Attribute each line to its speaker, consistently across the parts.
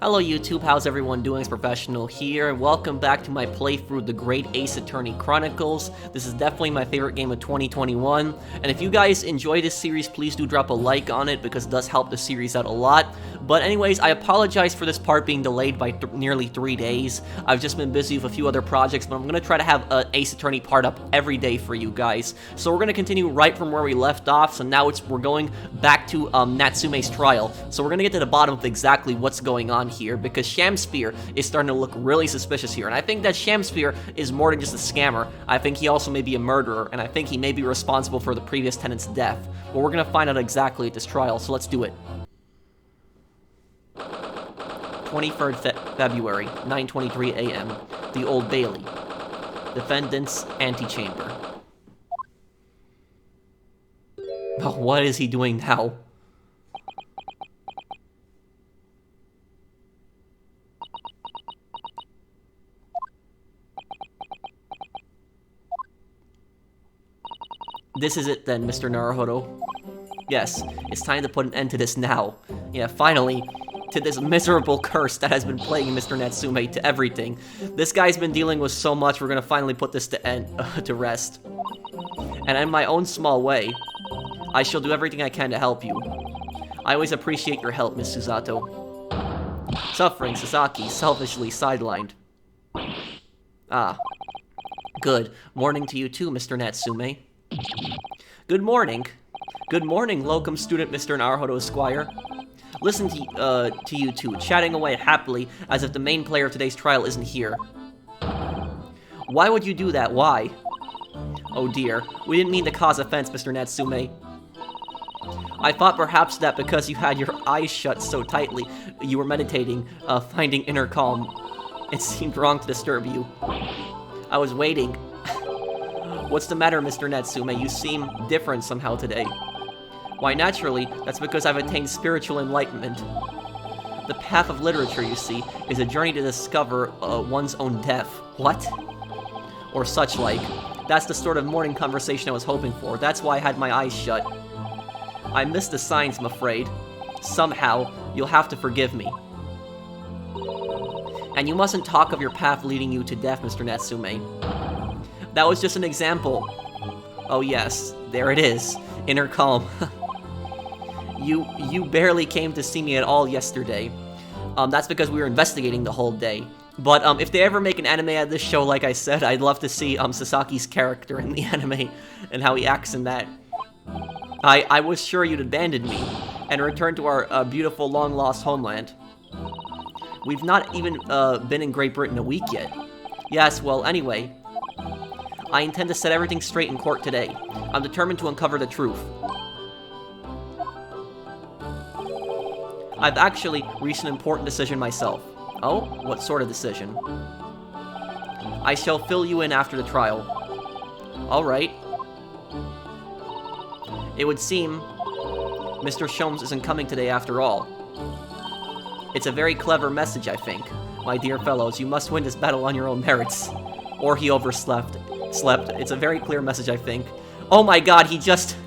Speaker 1: Hello YouTube, how's everyone doing? It's Professional here, and welcome back to my playthrough The Great Ace Attorney Chronicles. This is definitely my favorite game of 2021, and if you guys enjoy this series, please do drop a like on it, because it does help the series out a lot. But anyways, I apologize for this part being delayed by nearly 3 days. I've just been busy with a few other projects, but I'm going to try to have an Ace Attorney part up every day for you guys. So we're going to continue right from where we left off, so now we're going back to Natsume's trial. So we're going to get to the bottom of exactly what's going on here, because Shamspeare is starting to look really suspicious here, and I think that Shamspeare is more than just a scammer. I think he also may be a murderer, and I think he may be responsible for the previous tenant's death. But we're gonna find out exactly at this trial, so let's do it. 23rd February, 9:23 a.m. The Old Bailey. Defendant's antechamber. Oh, what is he doing now? This is it then, Mr. Naruhodo. Yes, it's time to put an end to this now. Yeah, finally, to this miserable curse that has been plaguing Mr. Natsume, to everything. This guy's been dealing with so much, we're gonna finally put this to rest. And in my own small way, I shall do everything I can to help you. I always appreciate your help, Miss Susato. Suffering Sasaki, selfishly sidelined. Ah. Good. Morning to you too, Mr. Natsume. Good morning. Good morning, locum student Mr. Naruhodo Esquire. Listen to you two, chatting away happily as if the main player of today's trial isn't here. Why would you do that? Why? Oh dear, we didn't mean to cause offense, Mr. Natsume. I thought perhaps that because you had your eyes shut so tightly, you were meditating, finding inner calm. It seemed wrong to disturb you. I was waiting. What's the matter, Mr. Natsume? You seem different somehow today. Why, naturally, that's because I've attained spiritual enlightenment. The path of literature, you see, is a journey to discover one's own death. What? Or such like. That's the sort of morning conversation I was hoping for. That's why I had my eyes shut. I missed the signs, I'm afraid. Somehow, you'll have to forgive me. And you mustn't talk of your path leading you to death, Mr. Natsume. That was just an example. Oh yes, there it is. Inner calm. You barely came to see me at all yesterday. That's because we were investigating the whole day. But if they ever make an anime out of this show, like I said, I'd love to see Sasaki's character in the anime and how he acts in that. I was sure you'd abandon me and return to our beautiful long-lost homeland. We've not even been in Great Britain a week yet. Yes, well, anyway, I intend to set everything straight in court today. I'm determined to uncover the truth. I've actually reached an important decision myself. Oh? What sort of decision? I shall fill you in after the trial. Alright. It would seem Mr. Sholmes isn't coming today after all. It's a very clever message, I think. My dear fellows, you must win this battle on your own merits. Or he overslept. It's a very clear message, I think. Oh my god, he just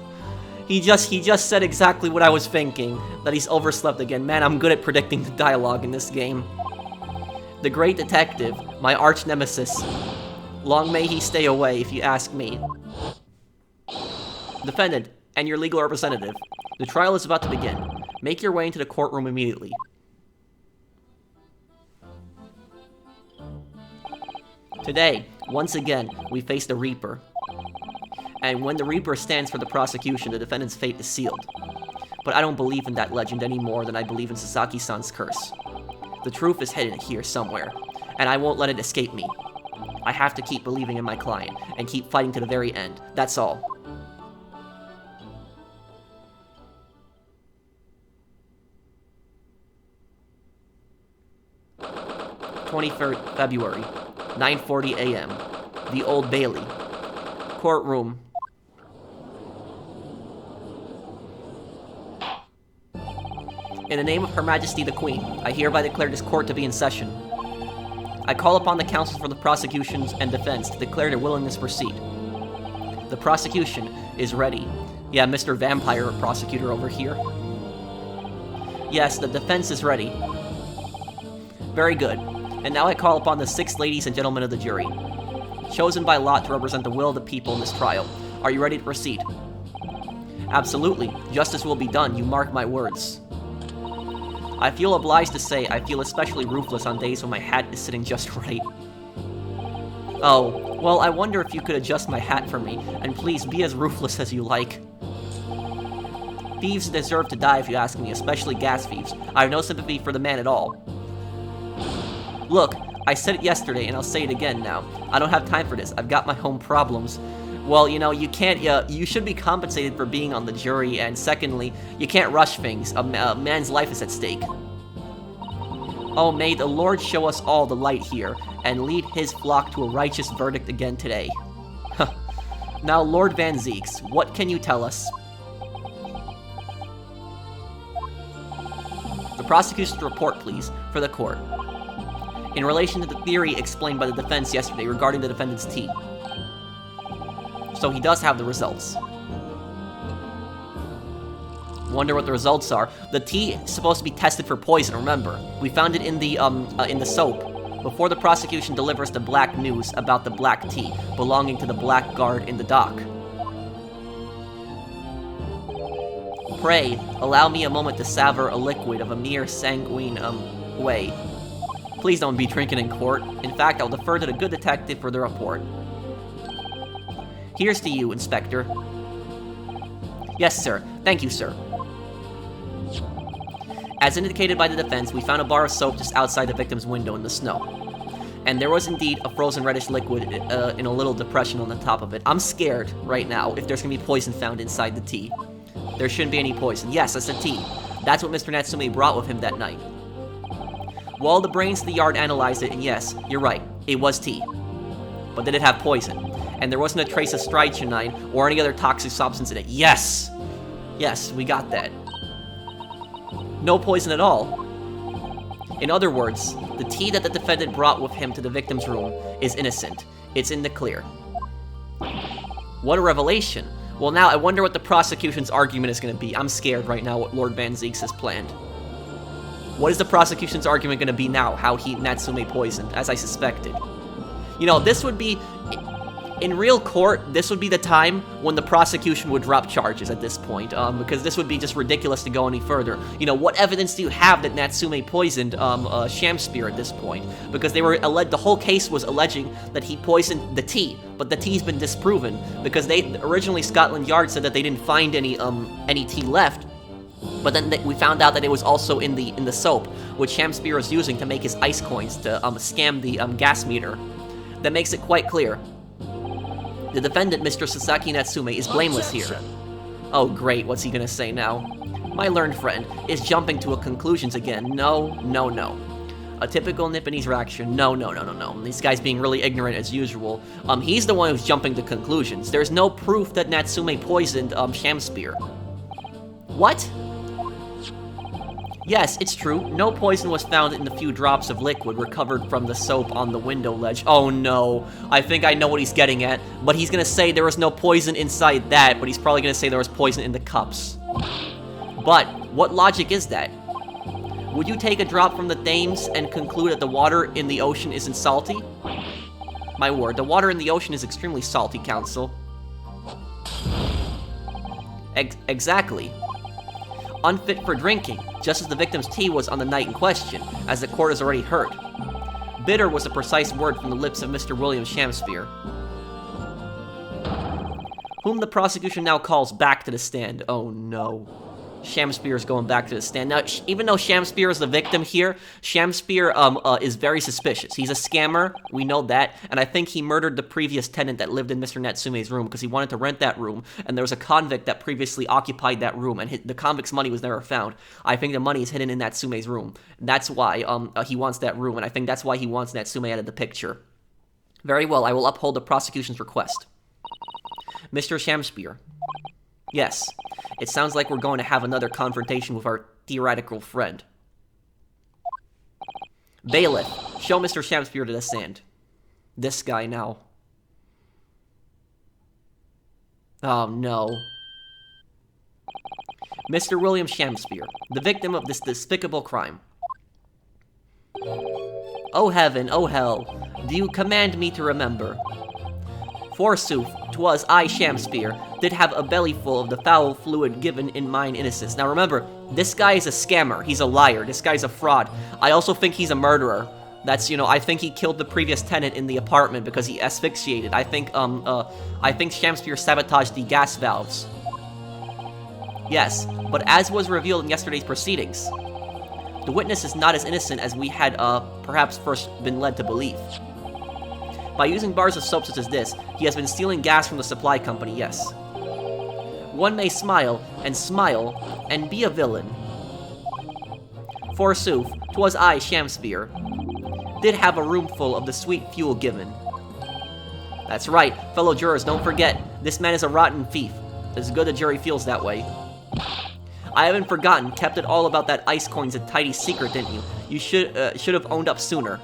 Speaker 1: said exactly what I was thinking. That he's overslept again. Man, I'm good at predicting the dialogue in this game. The great detective, my arch nemesis. Long may he stay away, if you ask me. Defendant, and your legal representative. The trial is about to begin. Make your way into the courtroom immediately. Today, once again, we face the Reaper. And when the Reaper stands for the prosecution, the defendant's fate is sealed. But I don't believe in that legend any more than I believe in Sasaki-san's curse. The truth is hidden here somewhere, and I won't let it escape me. I have to keep believing in my client, and keep fighting to the very end. That's all. February 9:40 a.m. The Old Bailey. Courtroom. In the name of Her Majesty the Queen, I hereby declare this court to be in session. I call upon the counsel for the prosecutions and defense to declare their willingness to proceed. The prosecution is ready. Yeah, Mr. Vampire Prosecutor over here. Yes, the defense is ready. Very good. And now I call upon the 6 ladies and gentlemen of the jury, chosen by lot to represent the will of the people in this trial. Are you ready to proceed? Absolutely. Justice will be done, you mark my words. I feel obliged to say I feel especially ruthless on days when my hat is sitting just right. Oh, well, I wonder if you could adjust my hat for me, and please be as ruthless as you like. Thieves deserve to die if you ask me, especially gas thieves. I have no sympathy for the man at all. Look, I said it yesterday, and I'll say it again now. I don't have time for this. I've got my own problems. Well, you know, you can't, you should be compensated for being on the jury, and secondly, you can't rush things. A man's life is at stake. Oh, may the Lord show us all the light here, and lead his flock to a righteous verdict again today. Now, Lord Van Zeeks, what can you tell us? The prosecution's report, please, for the court. In relation to the theory explained by the defense yesterday regarding the defendant's tea. So he does have the results. Wonder what the results are. The tea is supposed to be tested for poison, remember. We found it in the soap. Before the prosecution delivers the black news about the black tea belonging to the blackguard in the dock. Pray, allow me a moment to savor a liquid of a mere sanguine, way. Please don't be drinking in court. In fact, I'll defer to the good detective for the report. Here's to you, Inspector. Yes, sir. Thank you, sir. As indicated by the defense, we found a bar of soap just outside the victim's window in the snow. And there was indeed a frozen reddish liquid in a little depression on the top of it. I'm scared right now if there's gonna be poison found inside the tea. There shouldn't be any poison. Yes, that's the tea. That's what Mr. Natsume brought with him that night. Well, the brains of the yard analyzed it, and yes, you're right, it was tea. But did it have poison? And there wasn't a trace of strychnine or any other toxic substance in it. Yes! Yes, we got that. No poison at all. In other words, the tea that the defendant brought with him to the victim's room is innocent. It's in the clear. What a revelation. Well, now I wonder what the prosecution's argument is going to be. I'm scared right now what Lord Van Zeeks has planned. What is the prosecution's argument going to be now? How Natsume poisoned, as I suspected. You know, this would be... In real court, this would be the time when the prosecution would drop charges at this point, because this would be just ridiculous to go any further. You know, what evidence do you have that Natsume poisoned Shamspeare at this point? Because they were the whole case was alleging that he poisoned the tea, but the tea's been disproven because originally Scotland Yard said that they didn't find any tea left, but then we found out that it was also in the soap, which Shamspeare was using to make his ice coins to scam the gas meter. That makes it quite clear. The defendant, Mr. Sasaki Natsume, is blameless here. Oh great, what's he gonna say now? My learned friend is jumping to conclusions again. No, no, no. A typical Nipponese reaction. No, no, no, no, no. This guy's being really ignorant as usual. He's the one who's jumping to conclusions. There's no proof that Natsume poisoned Shamspeare. What? Yes, it's true. No poison was found in the few drops of liquid recovered from the soap on the window ledge. Oh no. I think I know what he's getting at. But he's gonna say there was no poison inside that, but he's probably gonna say there was poison in the cups. But, what logic is that? Would you take a drop from the Thames and conclude that the water in the ocean isn't salty? My word, the water in the ocean is extremely salty, Counsel. Exactly. Unfit for drinking, just as the victim's tea was on the night in question, as the court has already heard. Bitter was a precise word from the lips of Mr. William Shamspeare, whom the prosecution now calls back to the stand. Oh no. Shamspeare is going back to the stand. Now, even though Shamspeare is the victim here, Shamspeare is very suspicious. He's a scammer, we know that, and I think he murdered the previous tenant that lived in Mr. Natsume's room because he wanted to rent that room, and there was a convict that previously occupied that room, and the convict's money was never found. I think the money is hidden in Natsume's room. That's why he wants that room, and I think that's why he wants Natsume out of the picture. Very well, I will uphold the prosecution's request. Mr. Shamspeare. Yes, it sounds like we're going to have another confrontation with our theoretical friend. Bailiff, show Mr. Shamspeare to the stand. This guy now. Oh no. Mr. William Shamspeare, the victim of this despicable crime. O heaven, O hell, do you command me to remember? Forsooth, 'twas I, Shamspeare, did have a bellyful of the foul fluid given in mine innocence. Now remember, this guy is a scammer. He's a liar. This guy's a fraud. I also think he's a murderer. That's, I think he killed the previous tenant in the apartment because he asphyxiated. I think Shamspeare sabotaged the gas valves. Yes, but as was revealed in yesterday's proceedings, the witness is not as innocent as we had, perhaps first been led to believe. By using bars of soap such as this, he has been stealing gas from the supply company, yes. One may smile, and be a villain. Forsooth, 'twas I, Shamspeare, did have a roomful of the sweet fuel given. That's right, fellow jurors, don't forget, this man is a rotten thief. It's good the jury feels that way. I haven't forgotten, kept it all about that ice coins a tidy secret, didn't you? You should have owned up sooner.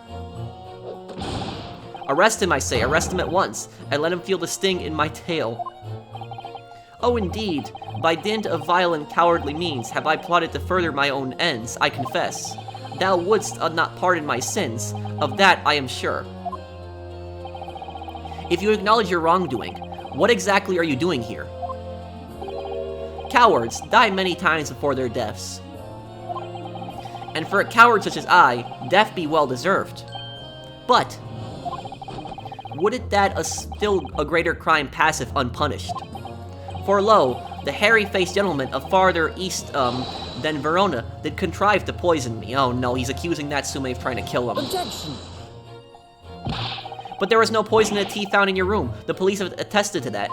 Speaker 1: Arrest him, I say, arrest him at once, and let him feel the sting in my tail. Oh, indeed, by dint of vile and cowardly means have I plotted to further my own ends, I confess. Thou wouldst not pardon my sins, of that I am sure. If you acknowledge your wrongdoing, what exactly are you doing here? Cowards die many times before their deaths. And for a coward such as I, death be well deserved. But wouldn't that still a greater crime passeth unpunished? For lo, the hairy-faced gentleman of farther east than Verona did contrive to poison me. Oh no, he's accusing Natsume of trying to kill him.
Speaker 2: Objection!
Speaker 1: But there was no poison in the tea found in your room. The police have attested to that.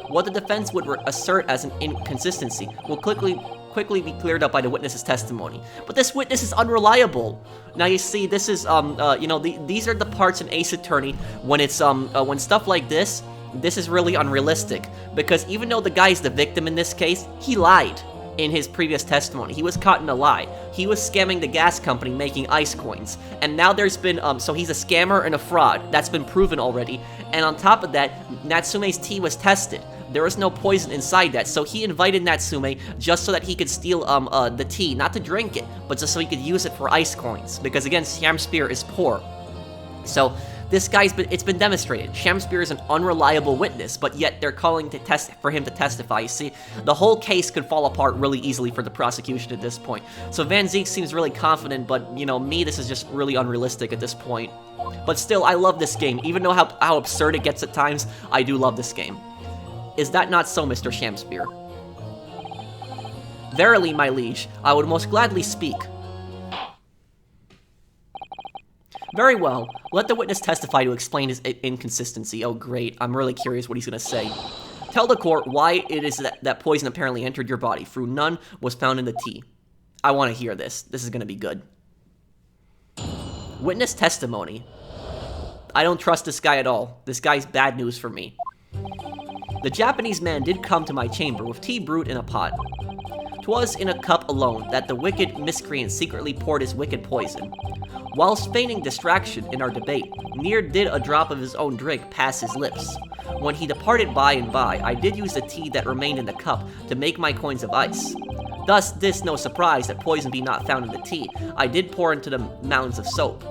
Speaker 1: What the defense would assert as an inconsistency will quickly be cleared up by the witness's testimony. But this witness is unreliable. Now you see, this is these are the parts in Ace Attorney when it's when stuff like this is really unrealistic, because even though the guy's the victim in this case, he lied in his previous testimony. He was caught in a lie. He was scamming the gas company making ice coins. And now there's been, so he's a scammer and a fraud. That's been proven already. And on top of that, Natsume's tea was tested. There was no poison inside that, so he invited Natsume just so that he could steal the tea, not to drink it, but just so he could use it for ice coins. Because again, Shamspeare is poor. So this it's been demonstrated. Shamspeare is an unreliable witness, but yet they're calling for him to testify. You see, the whole case could fall apart really easily for the prosecution at this point. So Van Ziek seems really confident, but this is just really unrealistic at this point. But still, I love this game. Even though how absurd it gets at times, I do love this game. Is that not so, Mr. Shamspeare? Verily, my liege, I would most gladly speak. Very well. Let the witness testify to explain his inconsistency. Oh, great. I'm really curious what he's going to say. Tell the court why it is that poison apparently entered your body, for none was found in the tea. I want to hear this. This is going to be good. Witness testimony. I don't trust this guy at all. This guy's bad news for me. The Japanese man did come to my chamber with tea brewed in a pot. 'Twas in a cup alone that the wicked miscreant secretly poured his wicked poison. Whilst feigning distraction in our debate, near did a drop of his own drink pass his lips. When he departed by and by, I did use the tea that remained in the cup to make my coins of ice. Thus, this no surprise that poison be not found in the tea. I did pour into the mounds of soap.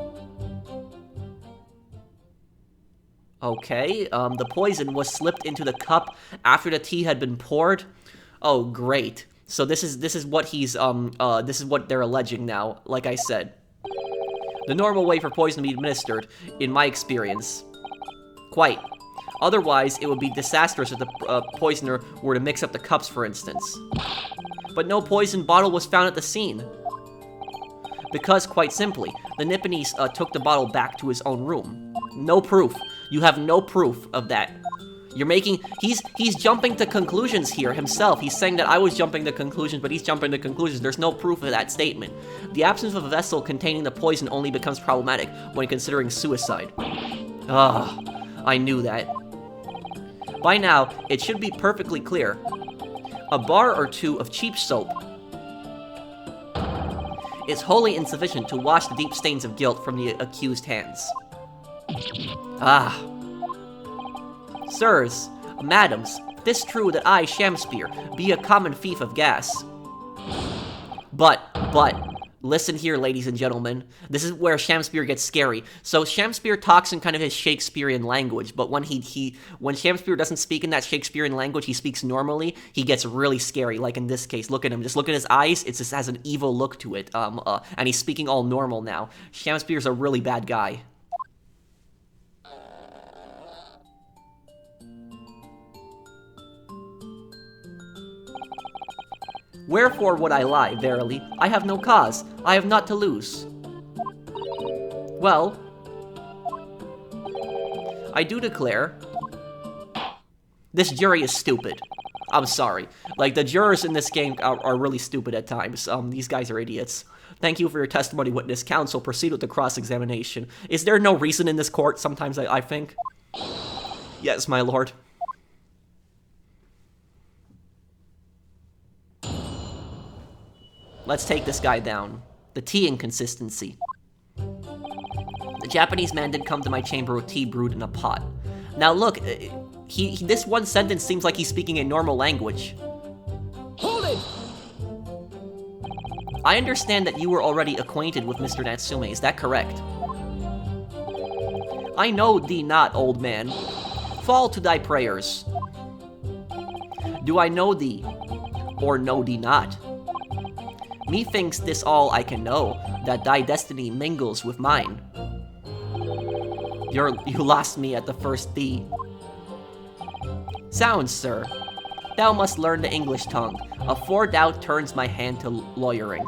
Speaker 1: Okay, the poison was slipped into the cup after the tea had been poured. Oh, great. So this is what this is what they're alleging now, like I said. The normal way for poison to be administered, in my experience. Quite. Otherwise, it would be disastrous if the poisoner were to mix up the cups, for instance. But no poison bottle was found at the scene. Because, quite simply, the Nipponese took the bottle back to his own room. No proof. You have no proof of that. You're making... He's jumping to conclusions here himself. He's saying that I was jumping to conclusions, but he's jumping to conclusions. There's no proof of that statement. The absence of a vessel containing the poison only becomes problematic when considering suicide. I knew that. By now, it should be perfectly clear. A bar or two of cheap soap is wholly insufficient to wash the deep stains of guilt from the accused hands. Sirs, madams, 'tis true that I, Shamspeare, be a common thief of gas. But, Listen here, ladies and gentlemen. This is where Shamspeare gets scary. So Shamspeare talks in kind of his Shakespearean language, but when when Shamspeare doesn't speak in that Shakespearean language, he speaks normally, he gets really scary, like in this case. Look at him. Just look at his eyes. It just has an evil look to it. And he's speaking all normal now. Shamspeare's a really bad guy. Wherefore would I lie, verily? I have no cause. I have naught to lose. Well, I do declare, this jury is stupid. I'm sorry. Like, the jurors in this game are really stupid at times. These guys are idiots. Thank you for your testimony, witness. Counsel, proceed with the cross-examination. Is there no reason in this court, sometimes I think? Yes, my lord. Let's take this guy down. The tea inconsistency. The Japanese man did come to my chamber with tea brewed in a pot. Now look, this one sentence seems like he's speaking a normal language. Hold it! I understand that you were already acquainted with Mr. Natsume, is that correct? I know thee not, old man. Fall to thy prayers. Do I know thee, or know thee not? Methinks this all I can know, that thy destiny mingles with mine. You lost me at the first thee. Sounds, sir. Thou must learn the English tongue, afore thou turns my hand to lawyering.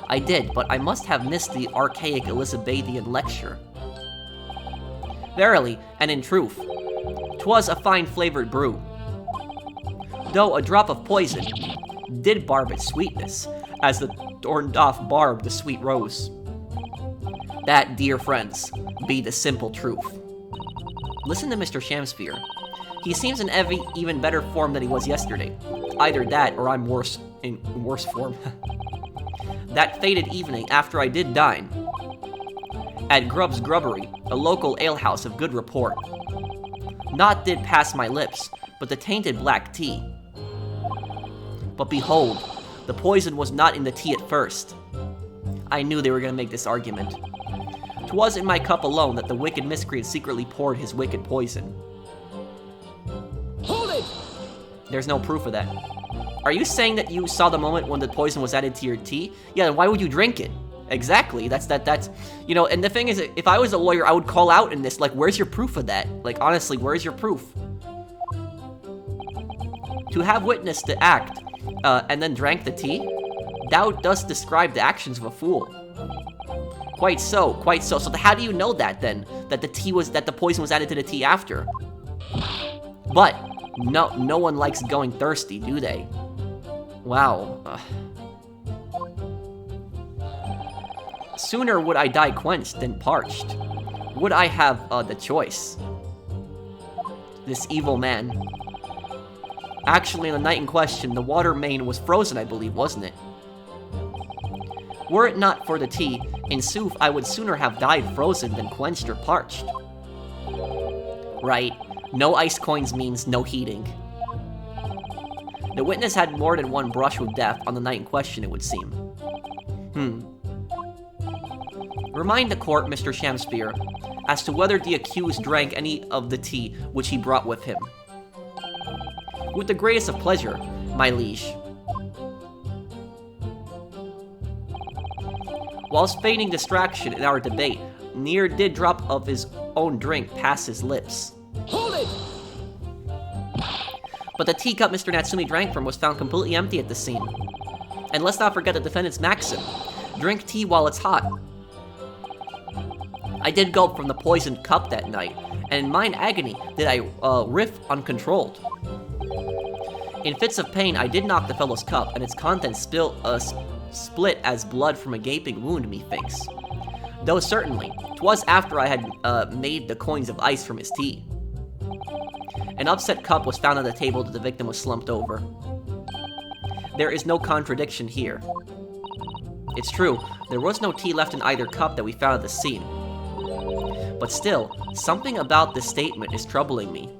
Speaker 1: I did, but I must have missed the archaic Elizabethan lecture. Verily, and in truth, 'twas a fine flavored brew. Though a drop of poison did barb its sweetness, as the thorned-off barb the sweet rose. That, dear friends, be the simple truth. Listen to Mr. Shamspeare. He seems in even better form than he was yesterday. Either that, or I'm in worse form. That fated evening, after I did dine, at Grubb's Grubbery, a local alehouse of good report, naught did pass my lips, but the tainted black tea. But behold, the poison was not in the tea at first. I knew they were going to make this argument. 'Twas in my cup alone that the wicked miscreant secretly poured his wicked poison. Hold it! There's no proof of that. Are you saying that you saw the moment when the poison was added to your tea? Yeah, then why would you drink it? Exactly, that's, you know, and the thing is, if I was a lawyer, I would call out in this, like, where's your proof of that? Like, honestly, where's your proof? To have witnessed the act, and then drank the tea, thou dost describe the actions of a fool. Quite so, quite so. So how do you know that then? That the poison was added to the tea after? But no one likes going thirsty, do they? Wow. Sooner would I die quenched than parched. Would I have the choice? This evil man. Actually, on the night in question, the water main was frozen, I believe, wasn't it? Were it not for the tea, in sooth, I would sooner have died frozen than quenched or parched. Right, no ice coins means no heating. The witness had more than one brush with death on the night in question, it would seem. Remind the court, Mr. Shamspeare, as to whether the accused drank any of the tea which he brought with him. With the greatest of pleasure, my liege. Whilst feigning distraction in our debate, near did drop of his own drink pass his lips. Hold it! But the teacup Mr. Natsume drank from was found completely empty at the scene. And let's not forget the defendant's maxim, drink tea while it's hot. I did gulp from the poisoned cup that night, and in mine agony did I riff uncontrolled. In fits of pain, I did knock the fellow's cup, and its contents split as blood from a gaping wound, methinks. Though certainly, 'twas after I had made the coins of ice from his tea. An upset cup was found on the table that the victim was slumped over. There is no contradiction here. It's true, there was no tea left in either cup that we found at the scene. But still, something about this statement is troubling me.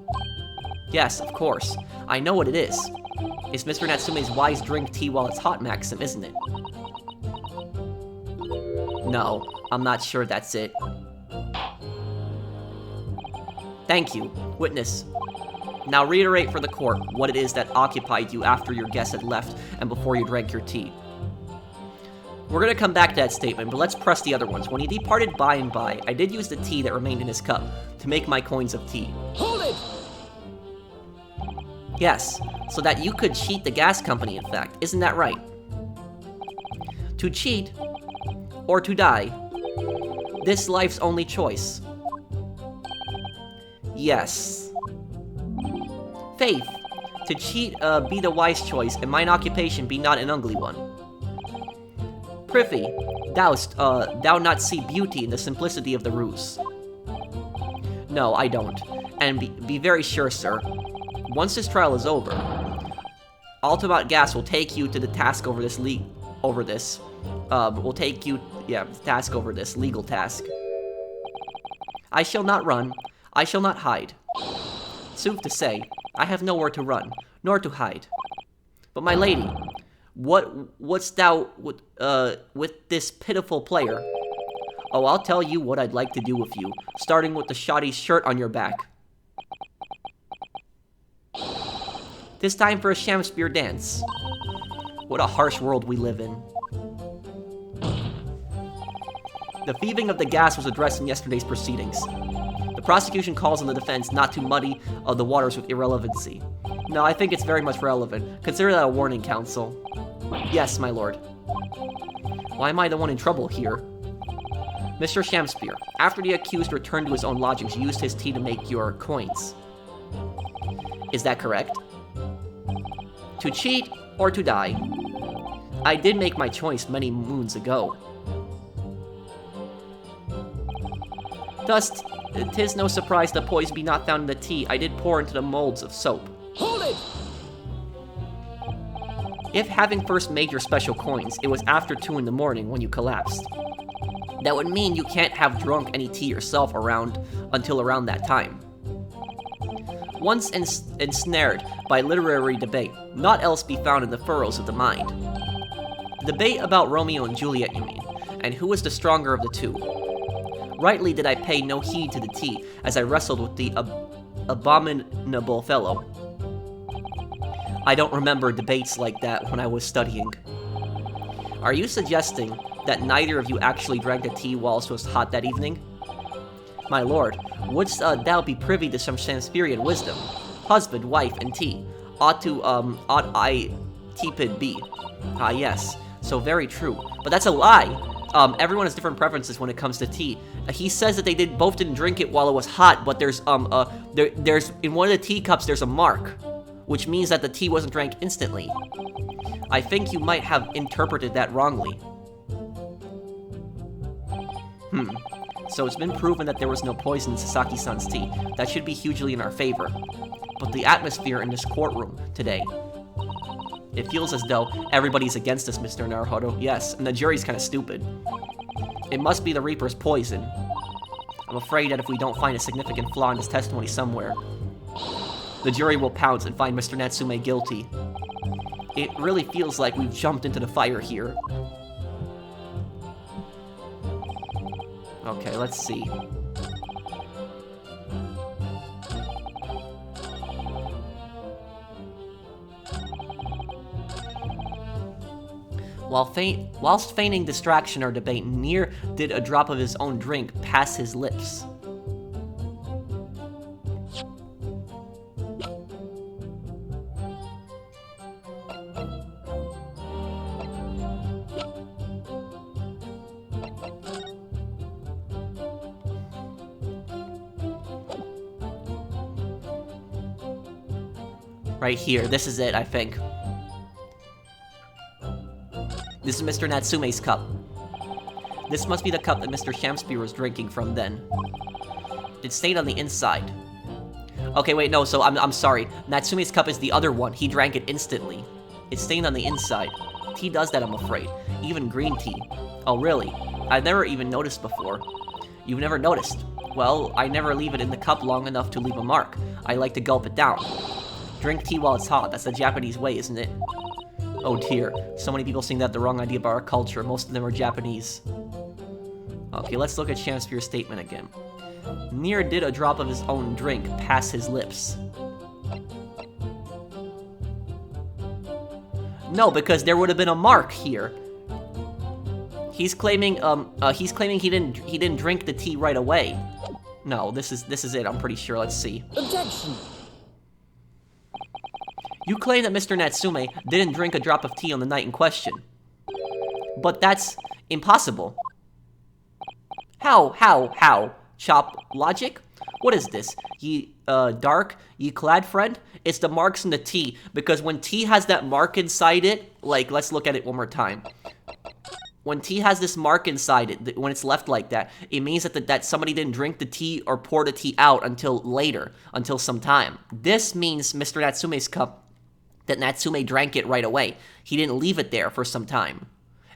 Speaker 1: Yes, of course, I know what it is. It's Mr. Natsume's wise drink tea while it's hot maxim, isn't it? No, I'm not sure that's it. Thank you. Witness. Now reiterate for the court what it is that occupied you after your guest had left and before you drank your tea. We're gonna come back to that statement, but let's press the other ones. When he departed by and by, I did use the tea that remained in his cup to make my coins of tea.
Speaker 2: Hold it!
Speaker 1: Yes, so that you could cheat the gas company, in fact. Isn't that right? To cheat, or to die. This life's only choice. Yes. Faith. To cheat be the wise choice, and mine occupation be not an ugly one. Prithee, thou not see beauty in the simplicity of the ruse? No, I don't. And be very sure, sir. Once this trial is over, Altamont Gas will take you to the task over this task over this legal task. I shall not run, I shall not hide. Sooth to say, I have nowhere to run, nor to hide. But my lady, what's thou with this pitiful player? Oh, I'll tell you what I'd like to do with you, starting with the shoddy shirt on your back. 'Tis time for a Shamspeare dance. What a harsh world we live in. The thieving of the gas was addressed in yesterday's proceedings. The prosecution calls on the defense not to muddy the waters with irrelevancy. No, I think it's very much relevant. Consider that a warning, counsel. Yes, my lord. Why am I the one in trouble here? Mr. Shamspeare, after the accused returned to his own lodgings, you used his tea to make your coins. Is that correct? To cheat or to die? I did make my choice many moons ago. Thus, 'tis no surprise the poison be not found in the tea I did pour into the molds of soap.
Speaker 2: Hold it!
Speaker 1: If having first made your special coins, it was after 2 in the morning when you collapsed, that would mean you can't have drunk any tea yourself until around that time. Once ensnared by literary debate, naught else be found in the furrows of the mind. The debate about Romeo and Juliet, you mean, and who was the stronger of the two. Rightly did I pay no heed to the tea, as I wrestled with the abominable fellow. I don't remember debates like that when I was studying. Are you suggesting that neither of you actually drank the tea whilst it was hot that evening? My lord, wouldst thou be privy to some Shamspearean wisdom? Husband, wife, and tea. Ought I tepid be? Ah, yes, so very true. But that's a lie! Everyone has different preferences when it comes to tea. He says that they both didn't drink it while it was hot, but there's in one of the teacups there's a mark, which means that the tea wasn't drank instantly. I think you might have interpreted that wrongly. So it's been proven that there was no poison in Sasaki-san's tea. That should be hugely in our favor. But the atmosphere in this courtroom today, it feels as though everybody's against us, Mr. Naruhodo. Yes, and the jury's kind of stupid. It must be the Reaper's poison. I'm afraid that if we don't find a significant flaw in his testimony somewhere, the jury will pounce and find Mr. Natsume guilty. It really feels like we've jumped into the fire here. Okay, let's see. Whilst feigning distraction or debate, near did a drop of his own drink pass his lips. Right here, this is it, I think. This is Mr. Natsume's cup. This must be the cup that Mr. Shamspeare was drinking from then. It stayed on the inside. Okay, wait, no, so I'm sorry. Natsume's cup is the other one. He drank it instantly. It stayed on the inside. Tea does that, I'm afraid. Even green tea. Oh, really? I've never even noticed before. You've never noticed? Well, I never leave it in the cup long enough to leave a mark. I like to gulp it down. Drink tea while it's hot. That's the Japanese way, isn't it? Oh dear, so many people seem to have the wrong idea about our culture. Most of them are Japanese. Okay, let's look at Shamspeare's statement again. Near did a drop of his own drink pass his lips. No, because there would have been a mark here. He's claiming he didn't drink the tea right away. No, this is it, I'm pretty sure. Let's see.
Speaker 2: Objection!
Speaker 1: You claim that Mr. Natsume didn't drink a drop of tea on the night in question. But that's impossible. How? Chop logic? What is this? Ye clad friend? It's the marks in the tea, because when tea has that mark inside it, like, let's look at it one more time. When tea has this mark inside it, when it's left like that, it means that somebody didn't drink the tea or pour the tea out until later, until some time. This means Mr. Natsume's cup, that Natsume drank it right away. He didn't leave it there for some time.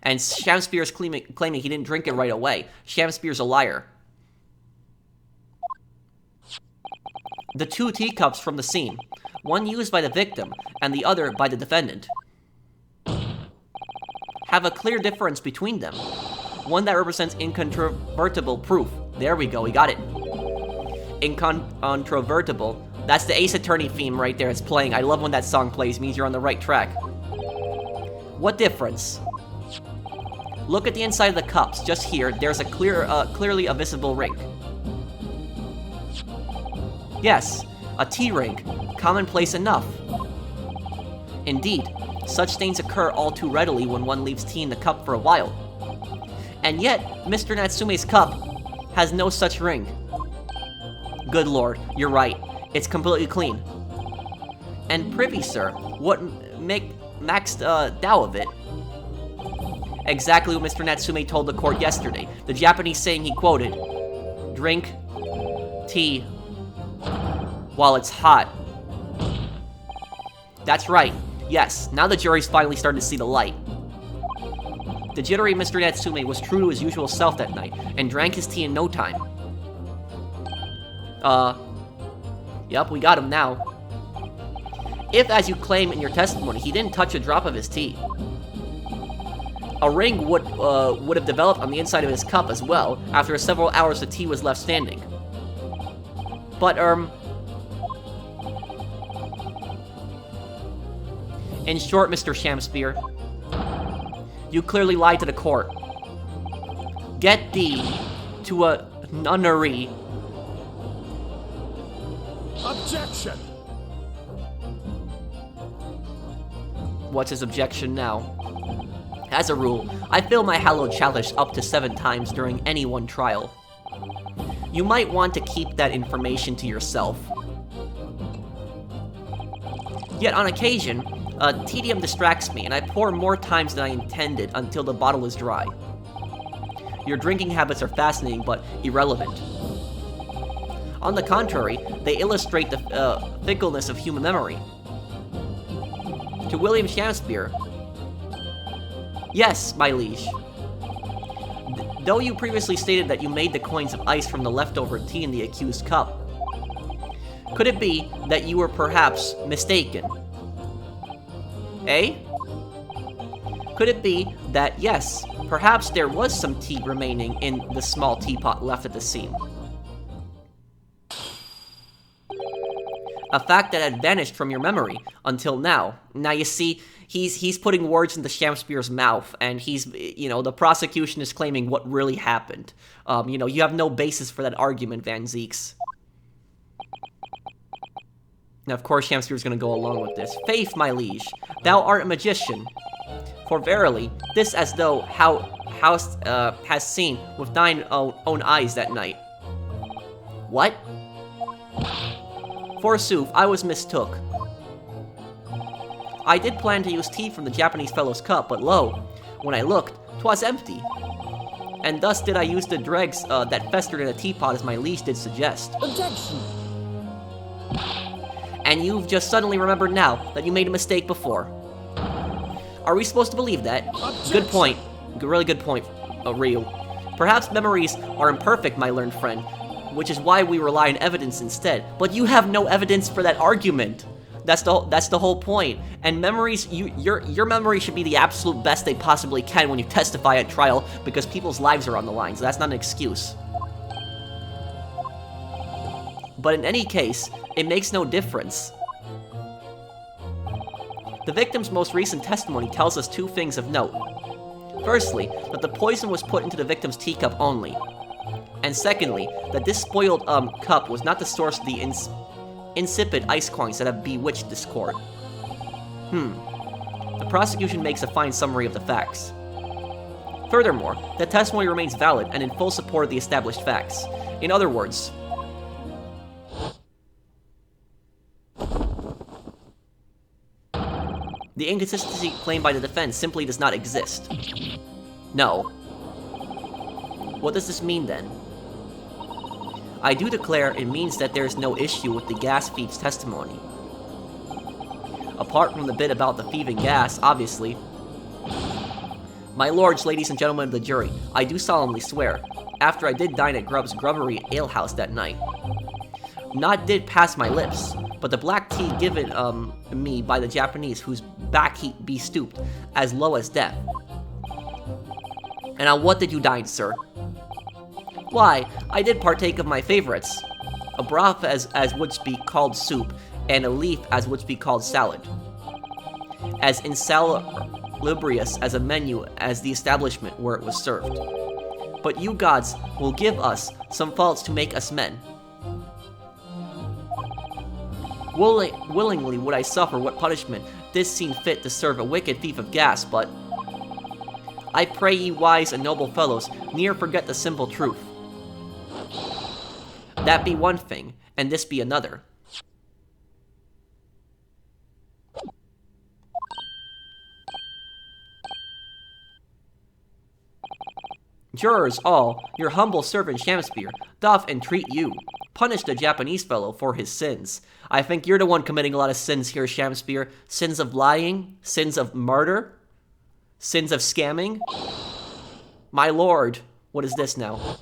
Speaker 1: And Shamspeare's claiming he didn't drink it right away. Shamspeare's a liar. The two teacups from the scene, one used by the victim and the other by the defendant, have a clear difference between them. One that represents incontrovertible proof. There we go, we got it. Incontrovertible. That's the Ace Attorney theme right there. It's playing. I love when that song plays. It means you're on the right track. What difference? Look at the inside of the cups. Just here, there's a clearly a visible ring. Yes, a tea ring. Commonplace enough. Indeed, such stains occur all too readily when one leaves tea in the cup for a while. And yet, Mr. Natsume's cup has no such ring. Good lord, you're right. It's completely clean. And privy, sir, what makes thou of it? Exactly what Mr. Natsume told the court yesterday. The Japanese saying he quoted, "Drink tea while it's hot." That's right. Yes, now the jury's finally starting to see the light. The jittery Mr. Natsume was true to his usual self that night, and drank his tea in no time. Yep, we got him now. If, as you claim in your testimony, he didn't touch a drop of his tea, a ring would have developed on the inside of his cup as well, after several hours the tea was left standing. But, in short, Mr. Shamspeare, you clearly lied to the court. Get thee to a nunnery.
Speaker 2: Objection!
Speaker 1: What's his objection now? As a rule, I fill my hallowed chalice up to 7 times during any one trial. You might want to keep that information to yourself. Yet on occasion, tedium distracts me, and I pour more times than I intended until the bottle is dry. Your drinking habits are fascinating, but irrelevant. On the contrary, they illustrate the fickleness of human memory. To William Shamspeare, yes, my liege. Though you previously stated that you made the coins of ice from the leftover tea in the accused cup, could it be that you were perhaps mistaken? Eh? Could it be that, yes, perhaps there was some tea remaining in the small teapot left at the scene? A fact that had vanished from your memory until now. Now you see, he's putting words into Shamspeare's mouth, and the prosecution is claiming what really happened. You have no basis for that argument, Van Zeeks. Now, of course, Shamspeare's gonna go along with this. Faith, my liege, thou art a magician. For verily, this as though has seen with thine own eyes that night. What? Forsooth, I was mistook. I did plan to use tea from the Japanese fellow's cup, but lo, when I looked, 'twas empty. And thus did I use the dregs that festered in a teapot as my liege did suggest.
Speaker 2: Objection!
Speaker 1: And you've just suddenly remembered now that you made a mistake before. Are we supposed to believe that?
Speaker 2: Objection.
Speaker 1: Good point. Really good point, Ryu. Perhaps memories are imperfect, my learned friend, which is why we rely on evidence instead. But you have no evidence for that argument. That's the whole point. And memories, your memory should be the absolute best they possibly can when you testify at trial, because people's lives are on the line, so that's not an excuse. But in any case, it makes no difference. The victim's most recent testimony tells us two things of note. Firstly, that the poison was put into the victim's teacup only. And secondly, that this spoiled cup was not the source of the insipid ice coins that have bewitched this court. The prosecution makes a fine summary of the facts. Furthermore, the testimony remains valid and in full support of the established facts. In other words, the inconsistency claimed by the defense simply does not exist. No. What does this mean then? I do declare it means that there is no issue with the gas thief's testimony. Apart from the bit about the thieving gas, obviously. My lords, ladies and gentlemen of the jury, I do solemnly swear, after I did dine at Grubb's Grubbery Alehouse that night, not did pass my lips, but the black tea given me by the Japanese, whose back heat be stooped as low as death. And on what did you dine, sir? Why, I did partake of my favorites. A broth as would be called soup, and a leaf as would be called salad. As insalubrious as a menu as the establishment where it was served. But you gods will give us some faults to make us men. Willingly would I suffer what punishment this seemed fit to serve a wicked thief of gas, but I pray ye wise and noble fellows, ne'er forget the simple truth. That be one thing, and this be another. Jurors all, your humble servant Shamspeare doth entreat you. Punish the Japanese fellow for his sins. I think you're the one committing a lot of sins here, Shamspeare. Sins of lying, sins of murder, sins of scamming. My lord, what is this now?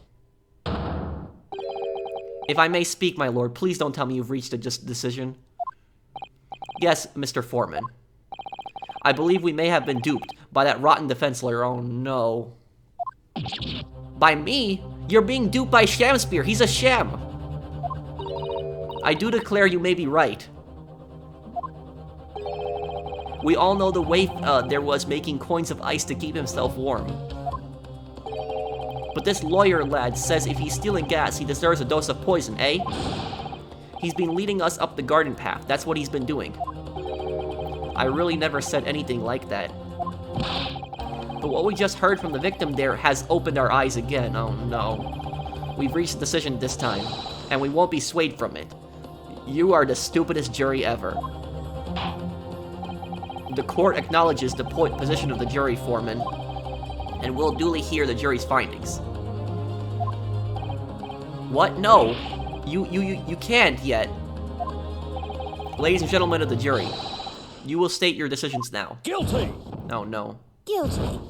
Speaker 1: If I may speak, my lord, please don't tell me you've reached a just decision. Yes, Mr. Foreman. I believe we may have been duped by that rotten defense lawyer. Oh no. By me? You're being duped by Shamspeare. He's a sham. I do declare you may be right. We all know the way there was making coins of ice to keep himself warm. But this lawyer lad says if he's stealing gas, he deserves a dose of poison, eh? He's been leading us up the garden path. That's what he's been doing. I really never said anything like that. But what we just heard from the victim there has opened our eyes again. Oh no. We've reached a decision this time, and we won't be swayed from it. You are the stupidest jury ever. The court acknowledges the position of the jury, Foreman, and will duly hear the jury's findings. What? No. You can't yet. Ladies and gentlemen of the jury, you will state your decisions now.
Speaker 2: Guilty!
Speaker 1: Oh no.
Speaker 3: Guilty.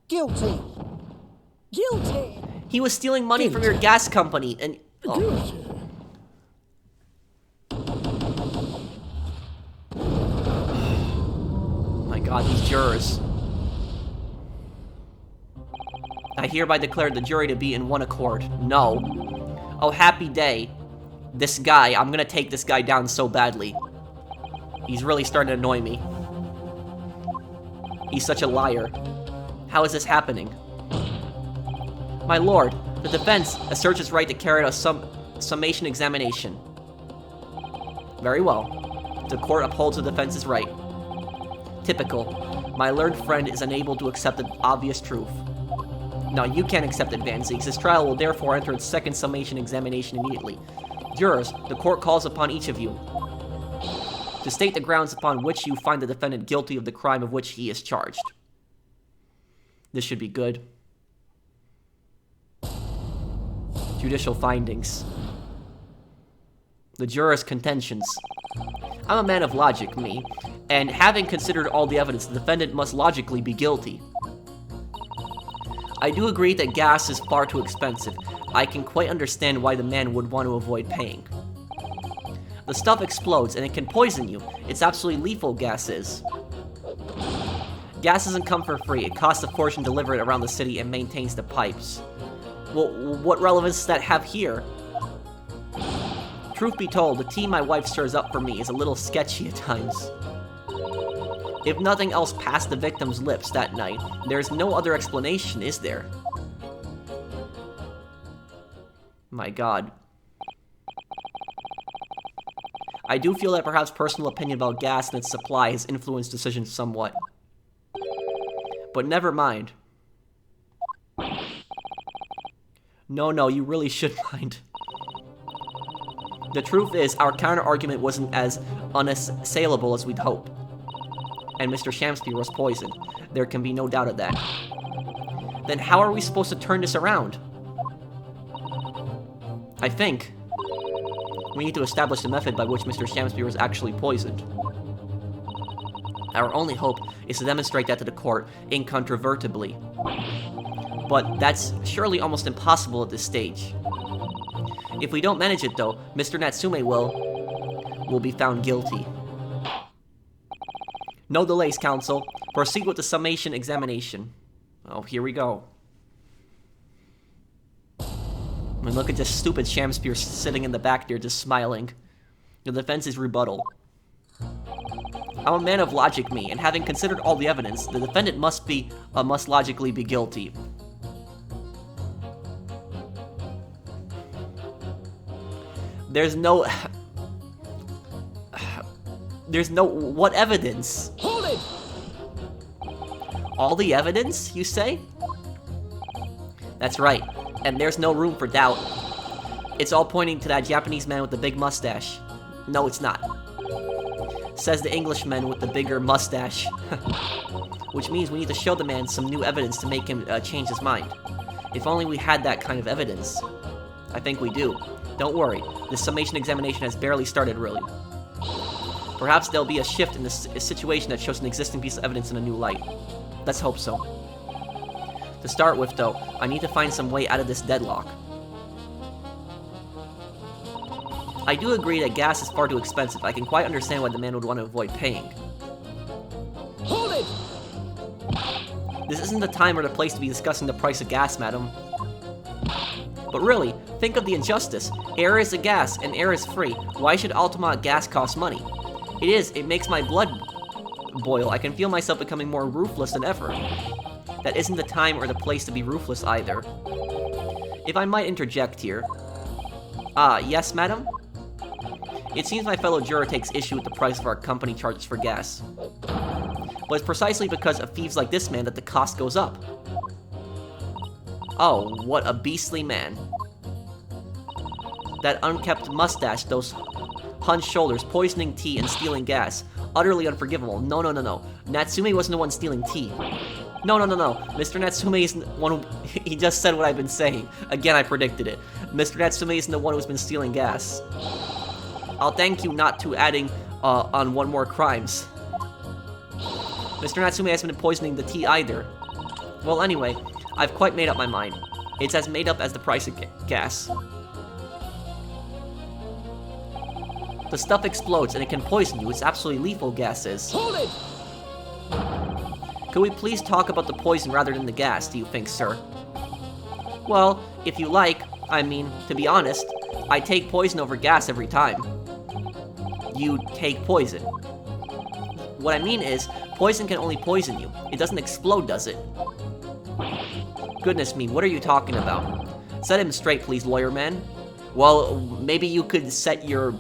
Speaker 3: Guilty. Guilty.
Speaker 1: He was stealing money from your gas company, and... Oh.
Speaker 2: Guilty!
Speaker 1: My god, these jurors. I hereby declare the jury to be in one accord. No. Oh, happy day. This guy, I'm gonna take this guy down so badly. He's really starting to annoy me. He's such a liar. How is this happening? My lord, the defense asserts its right to carry out a summation examination. Very well. The court upholds the defense's right. Typical. My learned friend is unable to accept the obvious truth. No, you can't accept it, Van Ziegs. This trial will therefore enter its second summation examination immediately. Jurors, the court calls upon each of you to state the grounds upon which you find the defendant guilty of the crime of which he is charged. This should be good. Judicial findings. The jurors' contentions. I'm a man of logic, me, and having considered all the evidence, the defendant must logically be guilty. I do agree that gas is far too expensive. I can quite understand why the man would want to avoid paying. The stuff explodes and it can poison you. It's absolutely lethal, gas is. Gas doesn't come for free. It costs a fortune to deliver it around the city and maintains the pipes. Well, what relevance does that have here? Truth be told, the tea my wife stirs up for me is a little sketchy at times. If nothing else passed the victim's lips that night, there's no other explanation, is there? My god. I do feel that perhaps personal opinion about gas and its supply has influenced decisions somewhat. But never mind. No, you really should mind. The truth is, our counter-argument wasn't as unassailable as we'd hoped. And Mr. Shamspeare was poisoned. There can be no doubt of that. Then how are we supposed to turn this around? I think we need to establish a method by which Mr. Shamspeare was actually poisoned. Our only hope is to demonstrate that to the court incontrovertibly. But that's surely almost impossible at this stage. If we don't manage it though, Mr. Natsume will be found guilty. No delays, counsel. Proceed with the summation examination. Oh, here we go. And look at this stupid Shamspeare sitting in the back there just smiling. The defense is rebuttal. I'm a man of logic, me, and having considered all the evidence, the defendant must logically be guilty. There's no... what evidence?
Speaker 3: Hold it!
Speaker 1: All the evidence, you say? That's right, and there's no room for doubt. It's all pointing to that Japanese man with the big mustache. No, it's not. Says the Englishman with the bigger mustache. Which means we need to show the man some new evidence to make him change his mind. If only we had that kind of evidence. I think we do. Don't worry, this summation examination has barely started, really. Perhaps there'll be a shift in this situation that shows an existing piece of evidence in a new light. Let's hope so. To start with, though, I need to find some way out of this deadlock. I do agree that gas is far too expensive. I can quite understand why the man would want to avoid paying.
Speaker 3: Hold it!
Speaker 1: This isn't the time or the place to be discussing the price of gas, madam. But really, think of the injustice. Air is a gas, and air is free. Why should Altamont gas cost money? It makes my blood boil. I can feel myself becoming more ruthless than ever. That isn't the time or the place to be ruthless either. If I might interject here. Yes, madam? It seems my fellow juror takes issue with the price of our company charges for gas. But it's precisely because of thieves like this man that the cost goes up. Oh, what a beastly man. That unkempt mustache, those hunched shoulders, poisoning tea and stealing gas. Utterly unforgivable. No. Natsume wasn't the one stealing tea. No. Mr. Natsume isn't the one who... He just said what I've been saying. Again, I predicted it. Mr. Natsume isn't the one who's been stealing gas. I'll thank you not to adding on one more crimes. Mr. Natsume hasn't been poisoning the tea either. Well, anyway, I've quite made up my mind. It's as made up as the price of gas. The stuff explodes and it can poison you. It's absolutely lethal, gas is.
Speaker 3: Hold it!
Speaker 1: Could we please talk about the poison rather than the gas, do you think, sir? Well, if you like, I mean, to be honest, I take poison over gas every time. You take poison. What I mean is, poison can only poison you. It doesn't explode, does it? Goodness me, what are you talking about? Set him straight, please, lawyer man. Well, maybe you could set your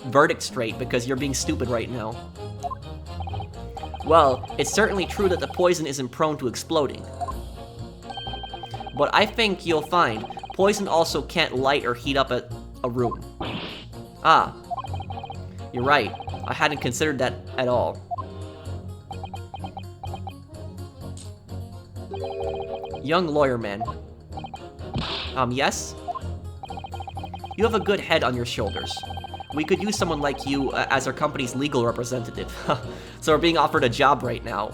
Speaker 1: verdict straight, because you're being stupid right now. Well, it's certainly true that the poison isn't prone to exploding. But I think you'll find poison also can't light or heat up a room. Ah, you're right. I hadn't considered that at all. Young lawyer man. Yes? You have a good head on your shoulders. We could use someone like you as our company's legal representative. So we're being offered a job right now.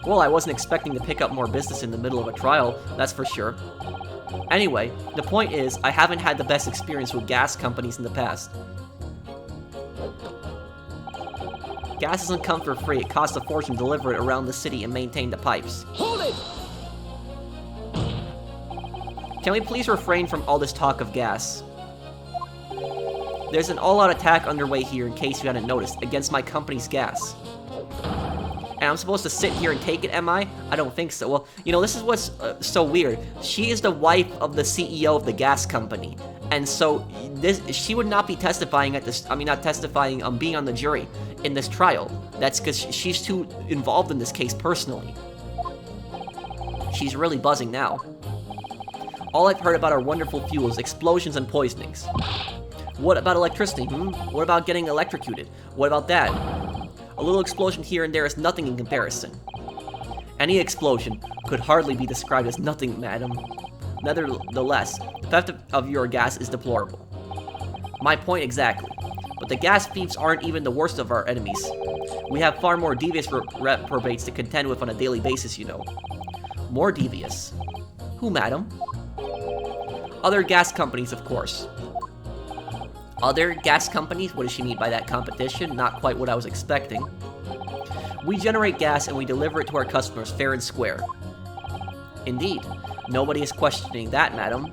Speaker 1: Well, I wasn't expecting to pick up more business in the middle of a trial, that's for sure. Anyway, the point is, I haven't had the best experience with gas companies in the past. Gas doesn't come for free. It costs a fortune to deliver it around the city and maintain the pipes.
Speaker 3: Hold it!
Speaker 1: Can we please refrain from all this talk of gas? There's an all-out attack underway here, in case you hadn't noticed, against my company's gas. And I'm supposed to sit here and take it, am I? I don't think so. Well, you know, this is what's so weird. She is the wife of the CEO of the gas company. And so, she would not be testifying at this, not testifying, being on the jury in this trial. That's because she's too involved in this case personally. She's really buzzing now. All I've heard about are wonderful fuels, explosions, and poisonings. What about electricity, What about getting electrocuted? What about that? A little explosion here and there is nothing in comparison. Any explosion could hardly be described as nothing, madam. Nevertheless, the theft of your gas is deplorable. My point exactly. But the gas thieves aren't even the worst of our enemies. We have far more devious reprobates to contend with on a daily basis, you know. More devious? Who, madam? Other gas companies, of course. Other gas companies? What does she mean by that? Competition? Not quite what I was expecting. We generate gas and we deliver it to our customers fair and square. Indeed. Nobody is questioning that, madam.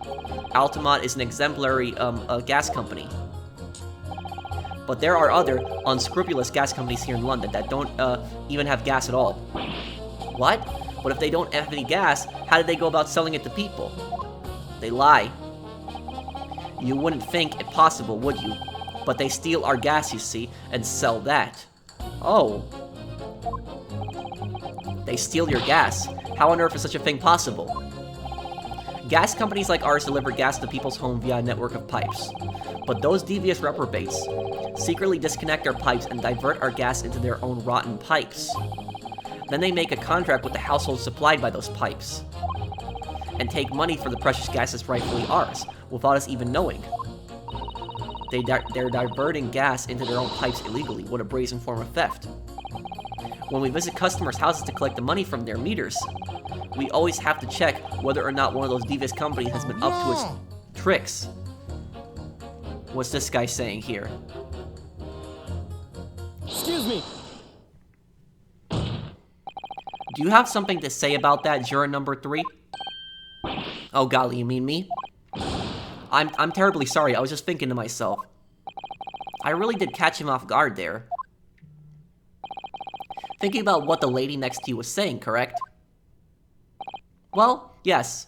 Speaker 1: Altamont is an exemplary gas company. But there are other unscrupulous gas companies here in London that don't even have gas at all. What? But if they don't have any gas, how do they go about selling it to people? They lie. You wouldn't think it possible, would you? But they steal our gas, you see, and sell that. Oh. They steal your gas. How on earth is such a thing possible? Gas companies like ours deliver gas to people's home via a network of pipes. But those devious reprobates secretly disconnect our pipes and divert our gas into their own rotten pipes. Then they make a contract with the households supplied by those pipes, and take money for the precious gas that's rightfully ours, without us even knowing. They're diverting gas into their own pipes illegally. What a brazen form of theft. When we visit customers' houses to collect the money from their meters, we always have to check whether or not one of those devious companies has been up to its tricks. What's this guy saying here?
Speaker 3: Excuse me.
Speaker 1: Do you have something to say about that, juror number 3? Oh golly, you mean me? I'm terribly sorry, I was just thinking to myself. I really did catch him off guard there. Thinking about what the lady next to you was saying, correct? Well, yes.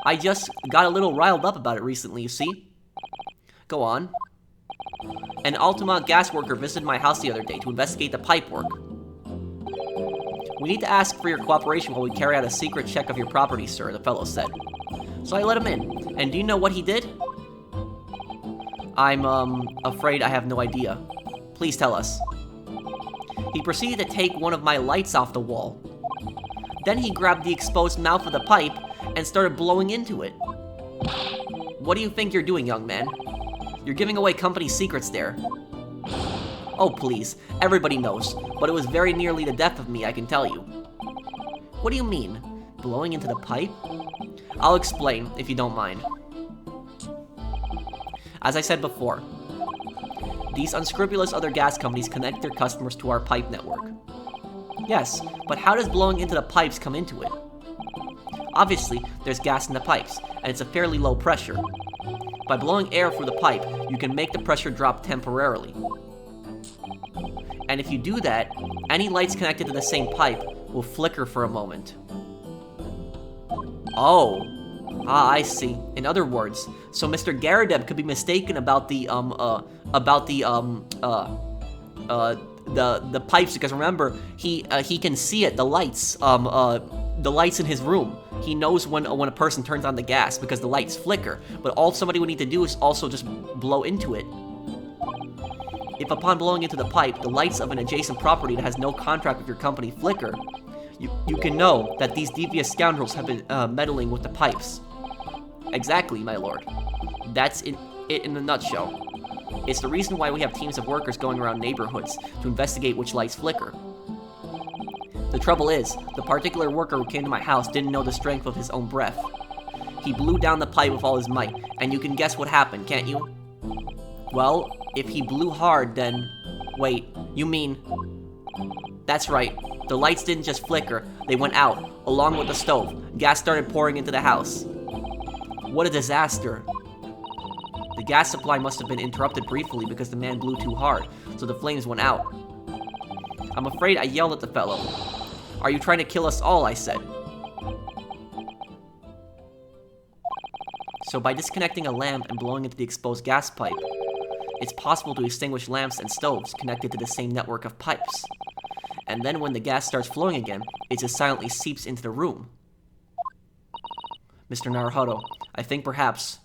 Speaker 1: I just got a little riled up about it recently, you see? Go on. An Altamont gas worker visited my house the other day to investigate the pipe work. We need to ask for your cooperation while we carry out a secret check of your property, sir, the fellow said. So I let him in. And do you know what he did? I'm, afraid I have no idea. Please tell us. He proceeded to take one of my lights off the wall. Then he grabbed the exposed mouth of the pipe and started blowing into it. What do you think you're doing, young man? You're giving away company secrets there. Oh, please. Everybody knows. But it was very nearly the death of me, I can tell you. What do you mean? Blowing into the pipe? I'll explain, if you don't mind. As I said before, these unscrupulous other gas companies connect their customers to our pipe network. Yes, but how does blowing into the pipes come into it? Obviously, there's gas in the pipes, and it's a fairly low pressure. By blowing air through the pipe, you can make the pressure drop temporarily. And if you do that, any lights connected to the same pipe will flicker for a moment. Oh. I see. In other words, so Mr. Garadeb could be mistaken about the pipes, because remember, he can see it, the lights in his room. He knows when a person turns on the gas because the lights flicker, but all somebody would need to do is also just blow into it. If upon blowing into the pipe, the lights of an adjacent property that has no contract with your company flicker, you can know that these devious scoundrels have been meddling with the pipes. Exactly, my lord. That's it in a nutshell. It's the reason why we have teams of workers going around neighborhoods to investigate which lights flicker. The trouble is, the particular worker who came to my house didn't know the strength of his own breath. He blew down the pipe with all his might, and you can guess what happened, can't you? Well, if he blew hard, then Wait, you mean... That's right. The lights didn't just flicker, they went out, along with the stove. Gas started pouring into the house. What a disaster. The gas supply must have been interrupted briefly because the man blew too hard, so the flames went out. I'm afraid I yelled at the fellow. Are you trying to kill us all, I said. So by disconnecting a lamp and blowing into the exposed gas pipe, it's possible to extinguish lamps and stoves connected to the same network of pipes. And then when the gas starts flowing again, it just silently seeps into the room. Mr. Naruhodo, I think perhaps...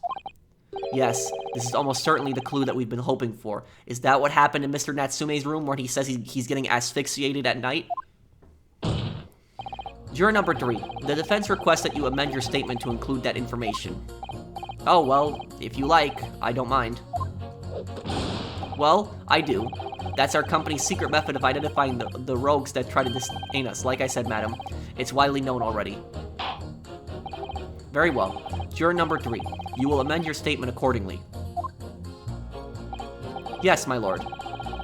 Speaker 1: Yes, this is almost certainly the clue that we've been hoping for. Is that what happened in Mr. Natsume's room where he says he's getting asphyxiated at night? Juror number 3, the defense requests that you amend your statement to include that information. Oh, well, if you like, I don't mind. Well, I do. That's our company's secret method of identifying the rogues that try to detain us. Like I said, madam, it's widely known already. Very well. Juror number 3, you will amend your statement accordingly. Yes, my lord.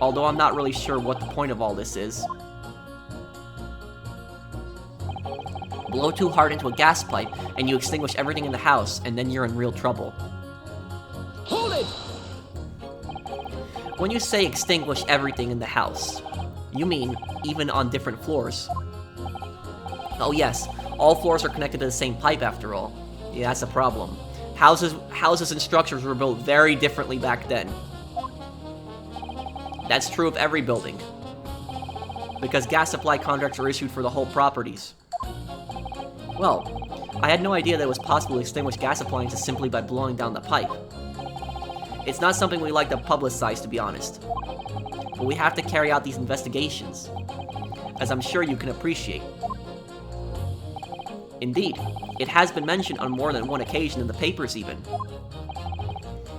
Speaker 1: Although I'm not really sure what the point of all this is. Blow too hard into a gas pipe, and you extinguish everything in the house, and then you're in real trouble.
Speaker 3: Hold it!
Speaker 1: When you say extinguish everything in the house, you mean even on different floors. Oh yes, all floors are connected to the same pipe after all. Yeah, that's a problem. Houses and structures were built very differently back then. That's true of every building. Because gas supply contracts are issued for the whole properties. Well, I had no idea that it was possible to extinguish gas appliances simply by blowing down the pipe. It's not something we like to publicize, to be honest. But we have to carry out these investigations, as I'm sure you can appreciate. Indeed, it has been mentioned on more than one occasion in the papers even.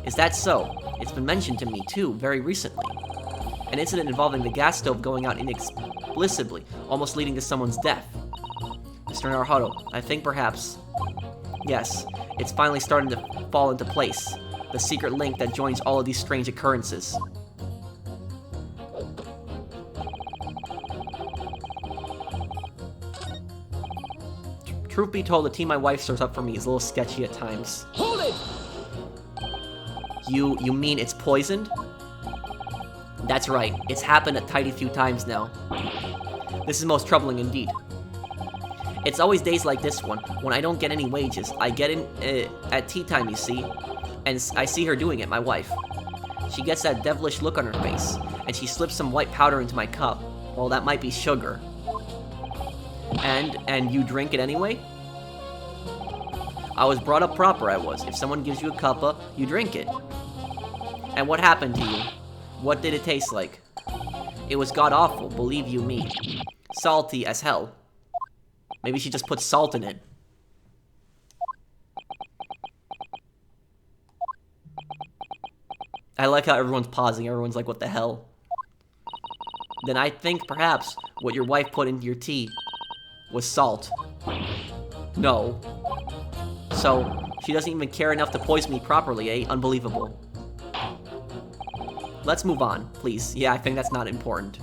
Speaker 1: Is that so? It's been mentioned to me too, very recently. An incident involving the gas stove going out inexplicably, almost leading to someone's death. Mr. Naruhodo, I think perhaps... Yes, it's finally starting to fall into place. The secret link that joins all of these strange occurrences. Truth be told, the tea my wife serves up for me is a little sketchy at times.
Speaker 3: Hold it!
Speaker 1: You mean it's poisoned? That's right, it's happened a tidy few times now. This is most troubling indeed. It's always days like this one, when I don't get any wages. I get in at tea time, you see, and I see her doing it, my wife. She gets that devilish look on her face, and she slips some white powder into my cup. Well, that might be sugar. And you drink it anyway? I was brought up proper, I was. If someone gives you a cuppa, you drink it. And what happened to you? What did it taste like? It was god-awful, believe you me. Salty as hell. Maybe she just put salt in it. I like how everyone's pausing. Everyone's like, what the hell? Then I think perhaps what your wife put into your tea was salt. No. So, she doesn't even care enough to poison me properly, eh? Unbelievable. Let's move on, please. Yeah, I think that's not important.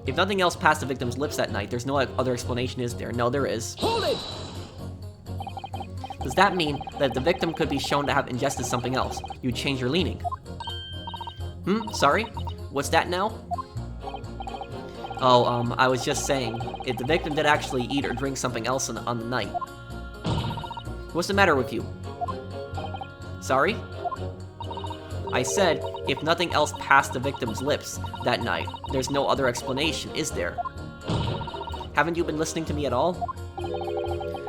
Speaker 1: If nothing else passed the victim's lips that night, there's no other explanation, is there? No, there is.
Speaker 3: Hold it!
Speaker 1: Does that mean that if the victim could be shown to have ingested something else, you'd change your leaning? Sorry? What's that now? Oh, I was just saying, if the victim did actually eat or drink something else on the night. What's the matter with you? Sorry? I said, if nothing else passed the victim's lips that night, there's no other explanation, is there? Haven't you been listening to me at all?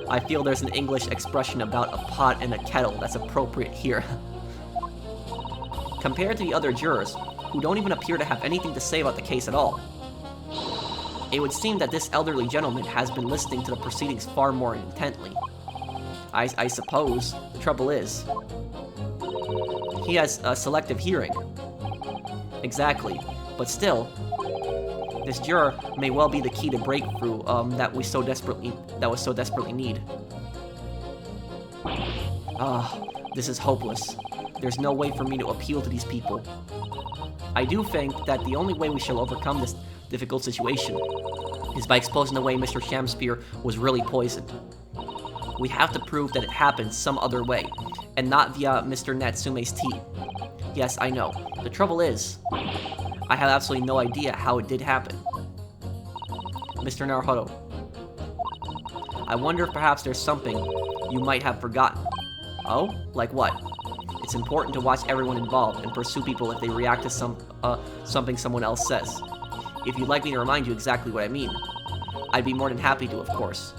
Speaker 1: I feel there's an English expression about a pot and a kettle that's appropriate here. Compared to the other jurors, who don't even appear to have anything to say about the case at all, it would seem that this elderly gentleman has been listening to the proceedings far more intently. I suppose the trouble is, he has a selective hearing. Exactly, but still, this juror may well be the key to breakthrough that was so desperately need. This is hopeless. There's no way for me to appeal to these people. I do think that the only way we shall overcome this difficult situation is by exposing the way Mr. Shamspeare was really poisoned. We have to prove that it happened some other way, and not via Mr. Natsume's tea. Yes, I know. The trouble is, I have absolutely no idea how it did happen. Mr. Naruhodo, I wonder if perhaps there's something you might have forgotten. Oh? Like what? It's important to watch everyone involved and pursue people if they react to something someone else says. If you'd like me to remind you exactly what I mean, I'd be more than happy to, of course.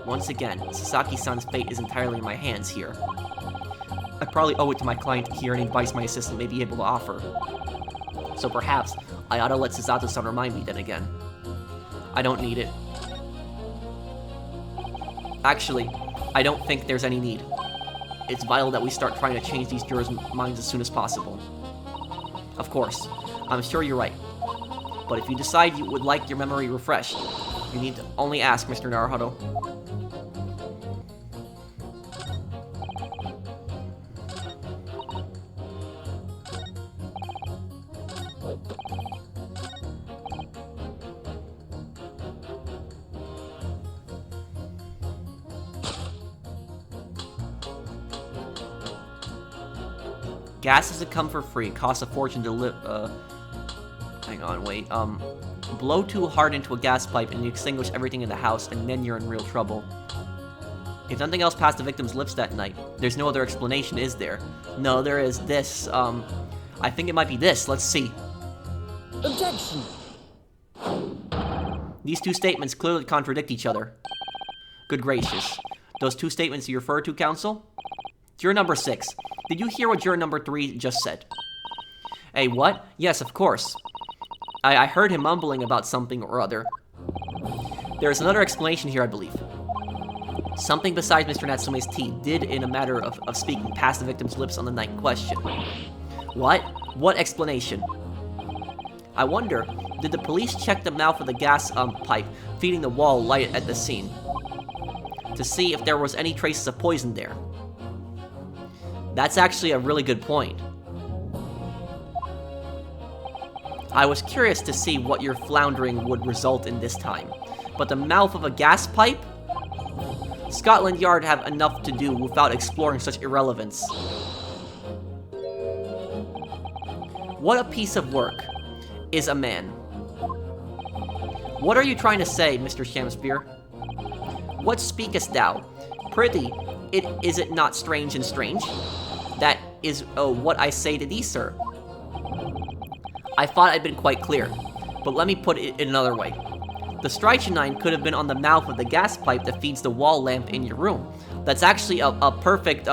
Speaker 1: Once again, Sasaki-san's fate is entirely in my hands here. I probably owe it to my client to hear any advice my assistant may be able to offer. So perhaps I ought to let Susato-san remind me then again. I don't need it. Actually, I don't think there's any need. It's vital that we start trying to change these jurors' minds as soon as possible. Of course, I'm sure you're right. But if you decide you would like your memory refreshed, you need to only ask Mr. Naruhodo. Gas doesn't come for free. It costs a fortune to live. Hang on, wait. Blow too hard into a gas pipe and you extinguish everything in the house, and then you're in real trouble. If nothing else passed the victim's lips that night, there's no other explanation, is there? No, there is this. I think it might be this. Let's see.
Speaker 3: Objection!
Speaker 1: These two statements clearly contradict each other. Good gracious. Those two statements you refer to, counsel? Juror number 6. Did you hear what juror number 3 just said? Hey, what? Yes, of course. I heard him mumbling about something or other. There's another explanation here, I believe. Something besides Mr. Natsume's tea did, in a matter of speaking, pass the victim's lips on the night in question. What? What explanation? I wonder, did the police check the mouth of the gas pipe feeding the wall lighted at the scene to see if there was any traces of poison there? That's actually a really good point. I was curious to see what your floundering would result in this time, but the mouth of a gas pipe? Scotland Yard have enough to do without exploring such irrelevance. What a piece of work is a man. What are you trying to say, Mr. Shamspeare? What speakest thou? Prithee, is it not strange and strange? That is what I say to thee, sir. I thought I'd been quite clear, but let me put it in another way. The strychnine could have been on the mouth of the gas pipe that feeds the wall lamp in your room. That's actually a perfect,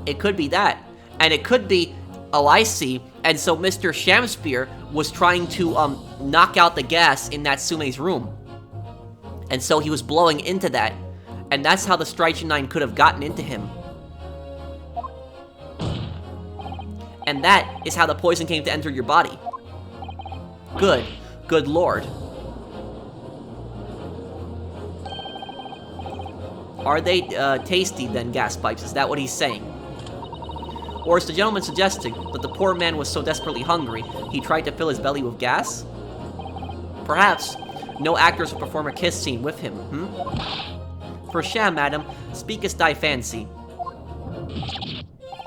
Speaker 1: it could be that. And it could be, oh, I see. And so Mr. Shamspeare was trying to, knock out the gas in Natsume's room. And so he was blowing into that. And that's how the strychnine could have gotten into him. And that is how the poison came to enter your body. Good lord. Are they tasty then, gas pipes? Is that what he's saying? Or is the gentleman suggesting that the poor man was so desperately hungry, he tried to fill his belly with gas? Perhaps no actors will perform a kiss scene with him, For sham, madam, speakest thy fancy.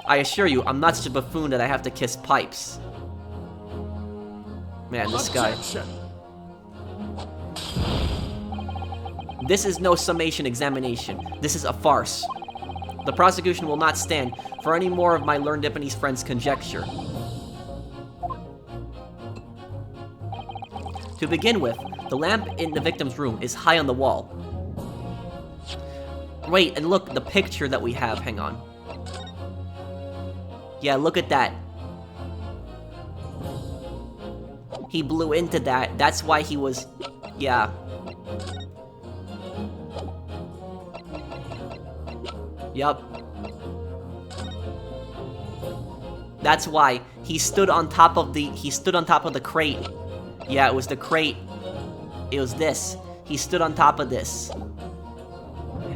Speaker 1: I assure you, I'm not such a buffoon that I have to kiss pipes. Man, this guy. This is no summation examination. This is a farce. The prosecution will not stand for any more of my learned Japanese friend's conjecture. To begin with, the lamp in the victim's room is high on the wall. Wait, and look, the picture that we have, hang on. Yeah, look at that. He blew into that. That's why he was... Yeah. Yup. That's why he stood on top of the... He stood on top of the crate. Yeah, it was the crate. It was this. He stood on top of this.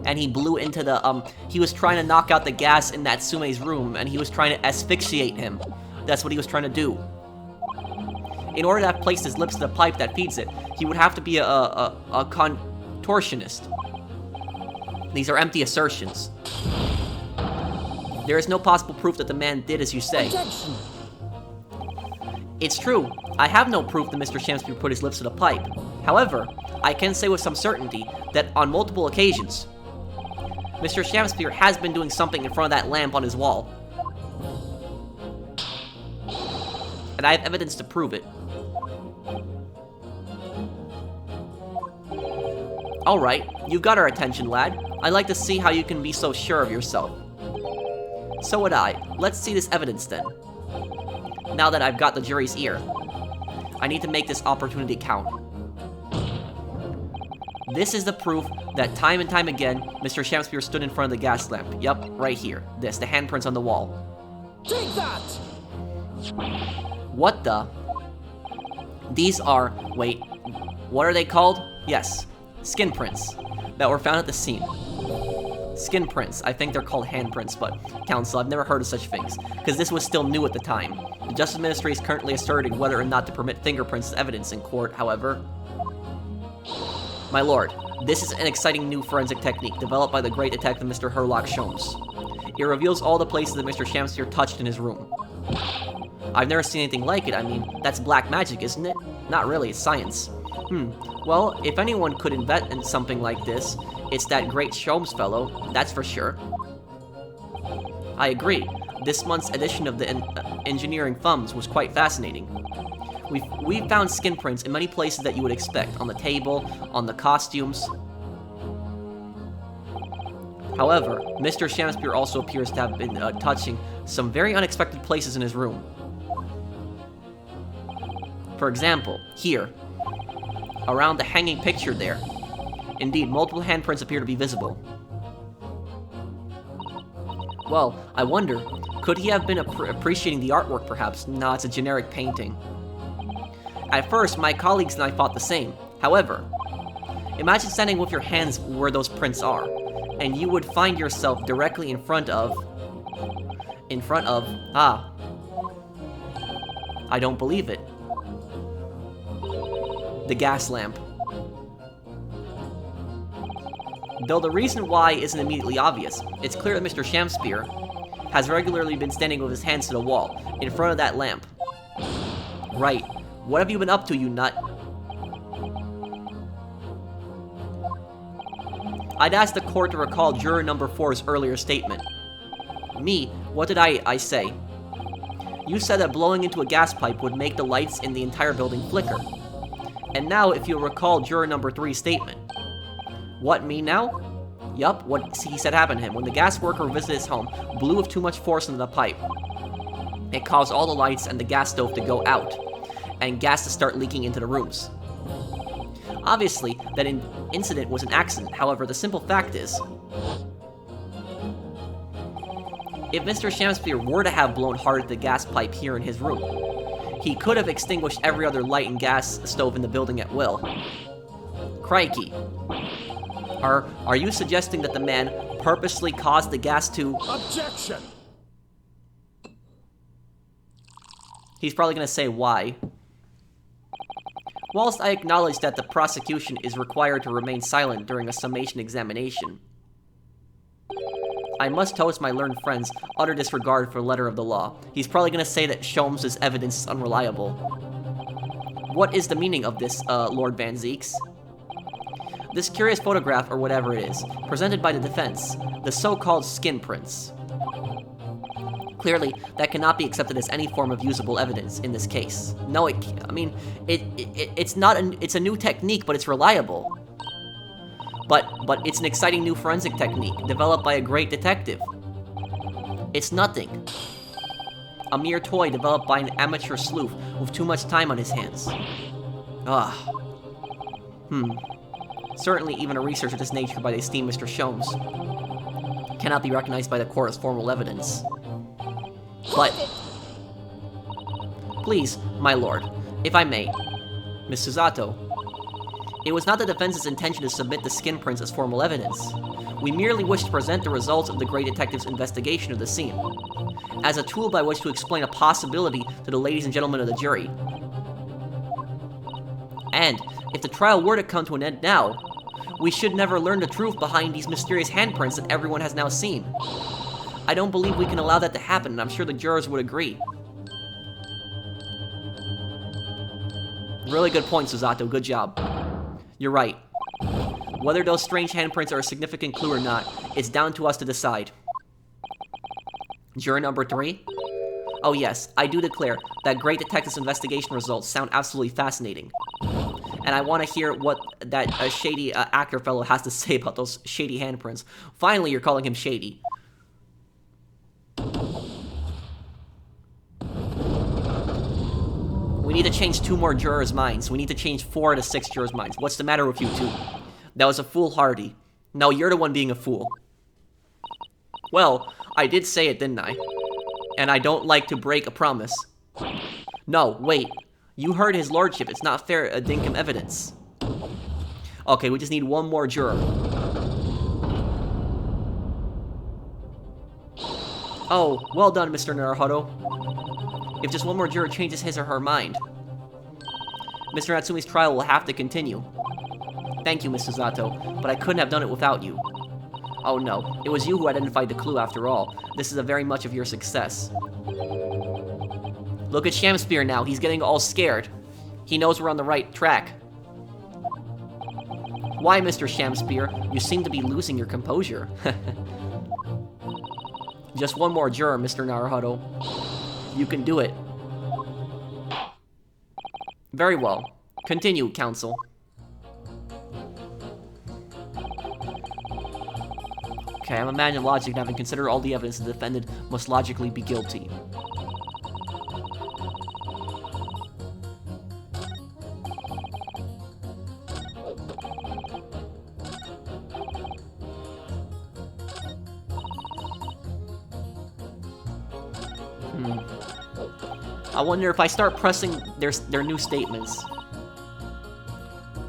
Speaker 1: And he blew into the, he was trying to knock out the gas in Natsume's room, and he was trying to asphyxiate him. that's what he was trying to do. In order to have placed his lips to the pipe that feeds it, he would have to be a contortionist. These are empty assertions. There is no possible proof that the man did as you say.
Speaker 3: Objection!
Speaker 1: It's true, I have no proof that Mr. Shamspeare put his lips to the pipe. However, I can say with some certainty that on multiple occasions, Mr. Shamspeare has been doing something in front of that lamp on his wall. And I have evidence to prove it. Alright, you've got our attention, lad. I'd like to see how you can be so sure of yourself. So would I. Let's see this evidence then. Now that I've got the jury's ear, I need to make this opportunity count. This is the proof that time and time again, Mr. Shamspeare stood in front of the gas lamp. Yup, right here. This, the handprints on the wall.
Speaker 3: Take that!
Speaker 1: What the? These are, wait, what are they called? Yes, skin prints that were found at the scene. Skin prints, I think they're called handprints, but counsel, I've never heard of such things, because this was still new at the time. The Justice Ministry is currently asserting whether or not to permit fingerprints as evidence in court, however. My lord, this is an exciting new forensic technique developed by the great detective Mr. Herlock Sholmes. It reveals all the places that Mr. Shamspeare touched in his room. I've never seen anything like it. I mean, that's black magic, isn't it? Not really, it's science. Well, if anyone could invent something like this, it's that great Sholmes fellow, that's for sure. I agree. This month's edition of the Engineering Thumbs was quite fascinating. We've found skin prints in many places that you would expect, on the table, on the costumes. However, Mr. Shamspeare also appears to have been touching some very unexpected places in his room. For example, here, around the hanging picture there. Indeed, multiple handprints appear to be visible. Well, I wonder, could he have been appreciating the artwork perhaps? No, it's a generic painting. At first, my colleagues and I thought the same. However, imagine standing with your hands where those prints are, and you would find yourself directly in front of, I don't believe it. The gas lamp. Though the reason why isn't immediately obvious, it's clear that Mr. Shamspeare has regularly been standing with his hands to the wall, in front of that lamp. Right. What have you been up to, you nut? I'd ask the court to recall juror number 4's earlier statement. Me? What did I say? You said that blowing into a gas pipe would make the lights in the entire building flicker. And now, if you'll recall juror number 3's statement. What, me now? Yup, what he said happened to him. When the gas worker visited his home, blew with too much force into the pipe. It caused all the lights and the gas stove to go out, and gas to start leaking into the rooms. Obviously, that incident was an accident. However, the simple fact is, if Mr. Shamspeare were to have blown hard at the gas pipe here in his room, he could have extinguished every other light and gas stove in the building at will. Crikey. Are you suggesting that the man purposely caused the gas to...
Speaker 2: Objection!
Speaker 1: He's probably gonna say why. Whilst I acknowledge that the prosecution is required to remain silent during a summation examination, I must toast my learned friend's utter disregard for the letter of the law. He's probably gonna say that Sholmes' evidence is unreliable. What is the meaning of this, Lord Van Zeeks? This curious photograph, or whatever it is, presented by the defense, the so-called skin prints. Clearly, that cannot be accepted as any form of usable evidence in this case. No, it's not. It's a new technique, but it's reliable. But it's an exciting new forensic technique developed by a great detective. It's nothing. A mere toy developed by an amateur sleuth with too much time on his hands. Certainly, even a research of this nature by the esteemed Mr. Sholmes cannot be recognized by the court as formal evidence. But, please, my lord, if I may, Miss Susato, It was not the defense's intention to submit the skin prints as formal evidence. We merely wished to present the results of the Great Detective's investigation of the scene, as a tool by which to explain a possibility to the ladies and gentlemen of the jury. And, if the trial were to come to an end now, we should never learn the truth behind these mysterious handprints that everyone has now seen. I don't believe we can allow that to happen, and I'm sure the jurors would agree. Really good point, Susato. Good job. You're right. Whether those strange handprints are a significant clue or not, it's down to us to decide. Juror number 3? Oh yes, I do declare that Great Detective's investigation results sound absolutely fascinating. And I want to hear what that shady actor fellow has to say about those shady handprints. Finally, you're calling him shady. We need to change 2 more jurors' minds. We need to change 4 out of 6 jurors' minds. What's the matter with you two? That was a foolhardy. No, you're the one being a fool. Well, I did say it, didn't I? And I don't like to break a promise. No, wait. You heard his lordship. It's not fair to dink him evidence. Okay, we just need 1 more juror. Oh, well done, Mr. Naruhodo. If just 1 more juror changes his or her mind, Mr. Natsume's trial will have to continue. Thank you, Miss Susato, but I couldn't have done it without you. Oh no, it was you who identified the clue after all. This is a very much of your success. Look at Shamspeare now, he's getting all scared. He knows we're on the right track. Why, Mr. Shamspeare? You seem to be losing your composure. Just 1 more juror, Mr. Naruhodo. You can do it. Very well. Continue, counsel. Okay, I'm a man of logic, and having considered all the evidence, the defendant must logically be guilty. I wonder if I start pressing their new statements.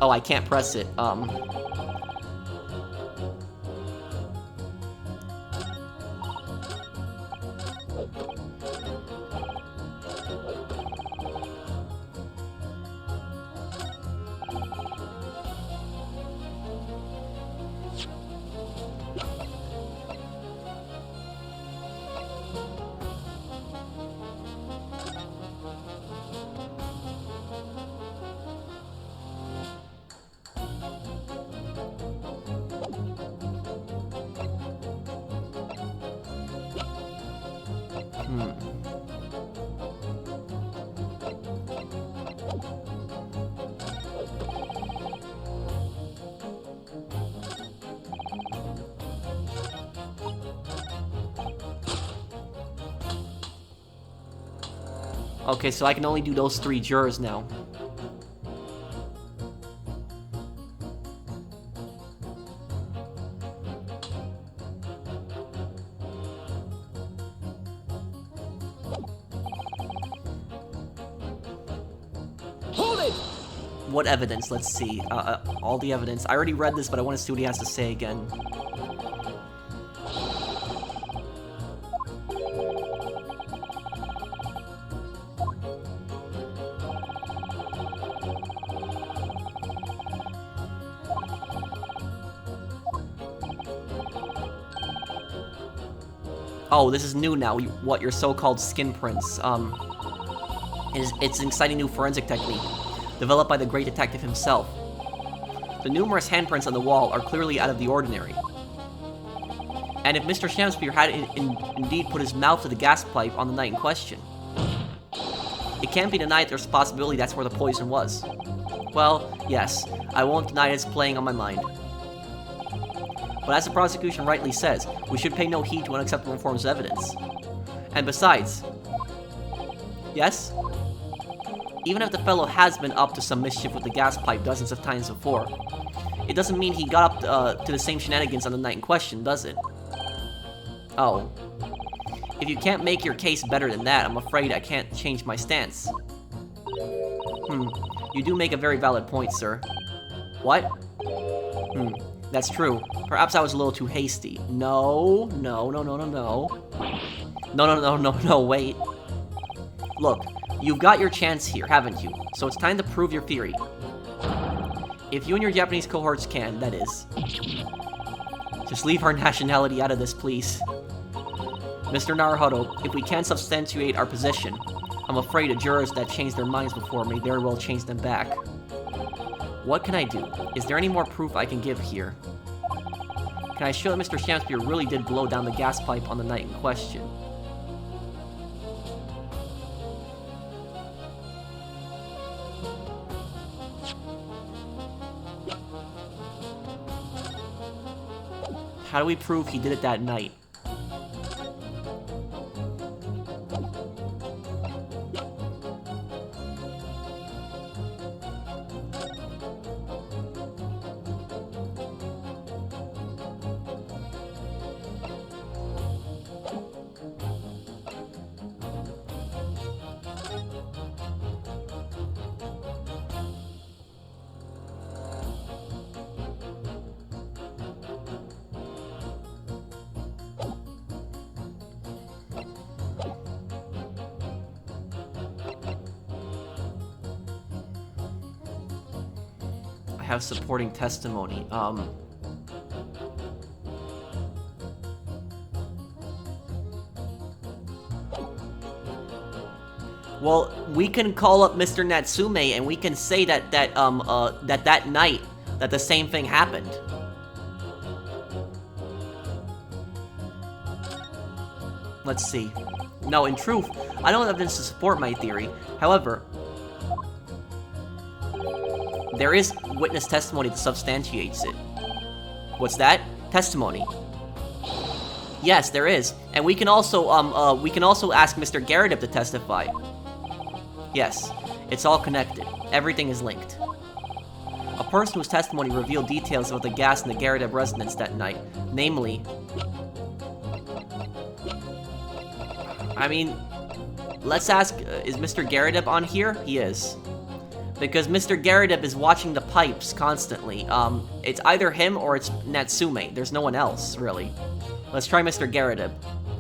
Speaker 1: Oh, I can't press it. Okay, so I can only do those 3 jurors now.
Speaker 2: Hold it!
Speaker 1: What evidence? Let's see. All the evidence. I already read this, but I want to see what he has to say again. Oh, this is new now, what your so-called skin prints. It's an exciting new forensic technique, developed by the Great Detective himself. The numerous handprints on the wall are clearly out of the ordinary. And if Mr. Shamspeare had indeed put his mouth to the gas pipe on the night in question, it can't be denied there's a possibility that's where the poison was. Well, yes, I won't deny it's playing on my mind. But as the prosecution rightly says, we should pay no heed to unacceptable forms of evidence. And besides... Yes? Even if the fellow has been up to some mischief with the gas pipe dozens of times before, it doesn't mean he got up to the same shenanigans on the night in question, does it? Oh. If you can't make your case better than that, I'm afraid I can't change my stance. You do make a very valid point, sir. What? That's true. Perhaps I was a little too hasty. No, wait. Look, you've got your chance here, haven't you? So it's time to prove your theory. If you and your Japanese cohorts can, that is. Just leave our nationality out of this, please. Mr. Naruhodo, if we can't substantiate our position, I'm afraid the jurors that changed their minds before may very well change them back. What can I do? Is there any more proof I can give here? Can I show that Mr. Shamspeare really did blow down the gas pipe on the night in question? How do we prove he did it that night? I have supporting testimony. Well, we can call up Mr. Natsume and we can say that that night that the same thing happened. Let's see. No, in truth, I don't have evidence to support my theory. However, there is witness testimony that substantiates it. What's that? Testimony. Yes, there is. And we can also ask Mr. Garrett to testify. Yes, it's all connected. Everything is linked. A person whose testimony revealed details about the gas in the Garrett residence that night, namely... I mean, let's ask, is Mr. Garrett on here? He is. Because Mr. Garrett is watching the pipes constantly. It's either him or it's Natsume. There's no one else, really. Let's try Mr. Garrett.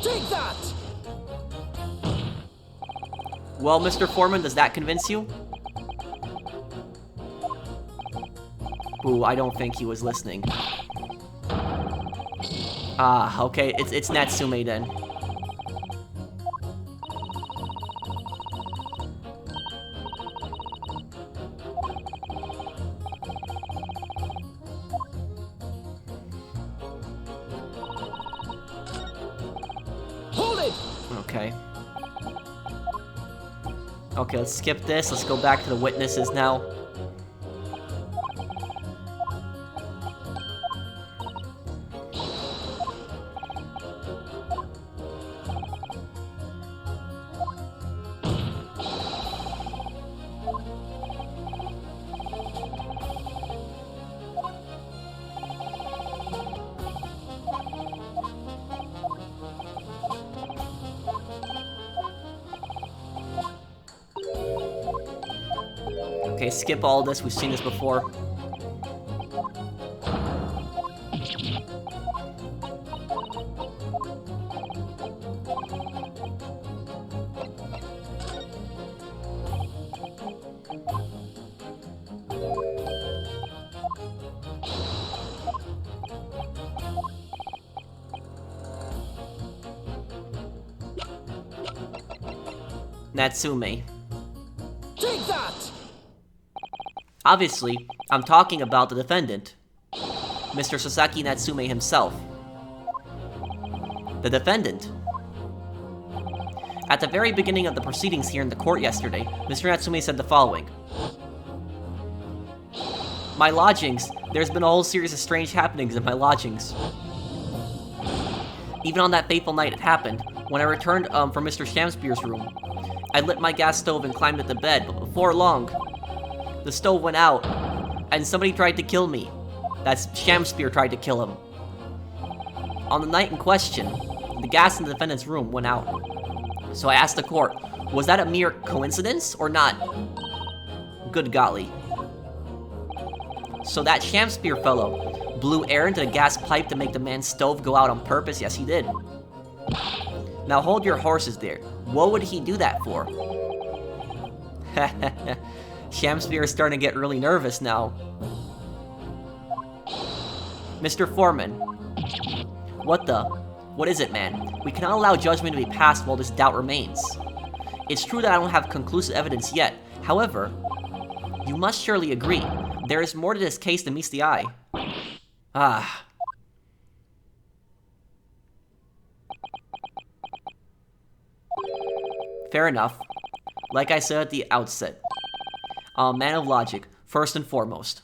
Speaker 3: Take that!
Speaker 1: Well, Mr. Foreman, does that convince you? Ooh, I don't think he was listening. Ah, okay, it's Natsume then. Okay, let's skip this. Let's go back to the witnesses now. Okay, skip all this. We've seen this before. Natsume.
Speaker 3: Take that!
Speaker 1: Obviously, I'm talking about the defendant, Mr. Sasaki Natsume himself. The defendant. At the very beginning of the proceedings here in the court yesterday, Mr. Natsume said the following. My lodgings. There's been a whole series of strange happenings in my lodgings. Even on that fateful night it happened, when I returned from Mr. Shamspeare's room, I lit my gas stove and climbed into bed, but before long, the stove went out, and somebody tried to kill me. That's Shamspeare tried to kill him. On the night in question, the gas in the defendant's room went out. So I asked the court, was that a mere coincidence or not? Good golly. So that Shamspeare fellow blew air into the gas pipe to make the man's stove go out on purpose? Yes, he did. Now hold your horses there. What would he do that for? Shamspeare is starting to get really nervous now. Mr. Foreman. What the? What is it, man? We cannot allow judgment to be passed while this doubt remains. It's true that I don't have conclusive evidence yet. However, you must surely agree, there is more to this case than meets the eye. Ah. Fair enough. Like I said at the outset, I'm a man of logic, first and foremost.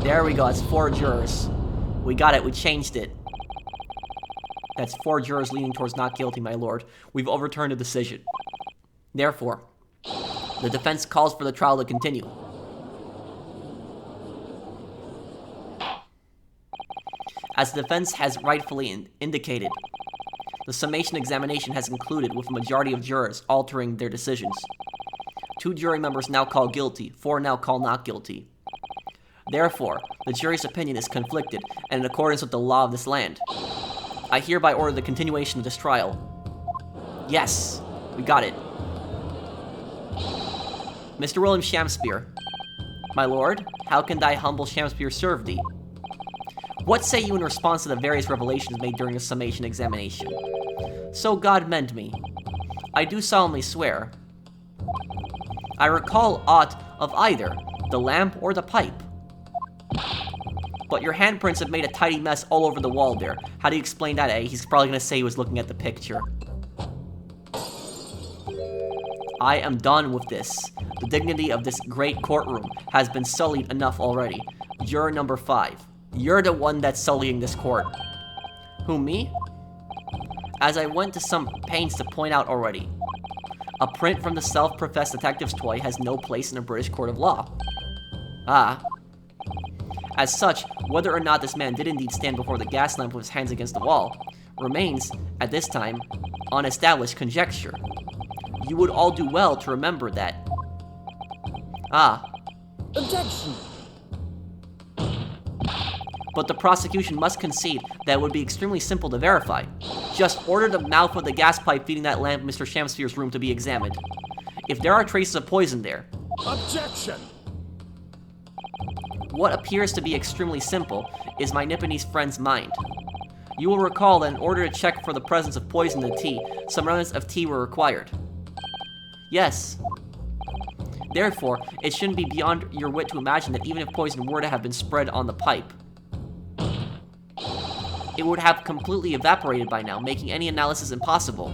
Speaker 1: There we go, that's 4 jurors. We got it, we changed it. That's 4 jurors leaning towards not guilty, my lord. We've overturned a decision. Therefore, the defense calls for the trial to continue. As the defense has rightfully indicated, the summation examination has concluded with a majority of jurors altering their decisions. 2 jury members now call guilty, 4 now call not guilty. Therefore, the jury's opinion is conflicted and in accordance with the law of this land. I hereby order the continuation of this trial. Yes, we got it. Mr. William Shamspeare. My lord, how can thy humble Shamspeare serve thee? What say you in response to the various revelations made during the summation examination? So God mend me. I do solemnly swear. I recall aught of either, the lamp or the pipe. But your handprints have made a tidy mess all over the wall there. How do you explain that, eh? He's probably gonna say he was looking at the picture. I am done with this. The dignity of this great courtroom has been sullied enough already. Juror number 5. You're the one that's sullying this court. Who, me? As I went to some pains to point out already, a print from the self-professed detective's toy has no place in a British court of law. Ah. As such, whether or not this man did indeed stand before the gas lamp with his hands against the wall remains, at this time, unestablished conjecture. You would all do well to remember that. Ah.
Speaker 3: Objection!
Speaker 1: But the prosecution must concede that it would be extremely simple to verify. Just order the mouth of the gas pipe feeding that lamp in Mr. Shamspeare's room to be examined. If there are traces of poison there...
Speaker 2: Objection!
Speaker 1: What appears to be extremely simple is my Nipponese friend's mind. You will recall that in order to check for the presence of poison in the tea, some remnants of tea were required. Yes. Therefore, it shouldn't be beyond your wit to imagine that even if poison were to have been spread on the pipe, it would have completely evaporated by now, making any analysis impossible.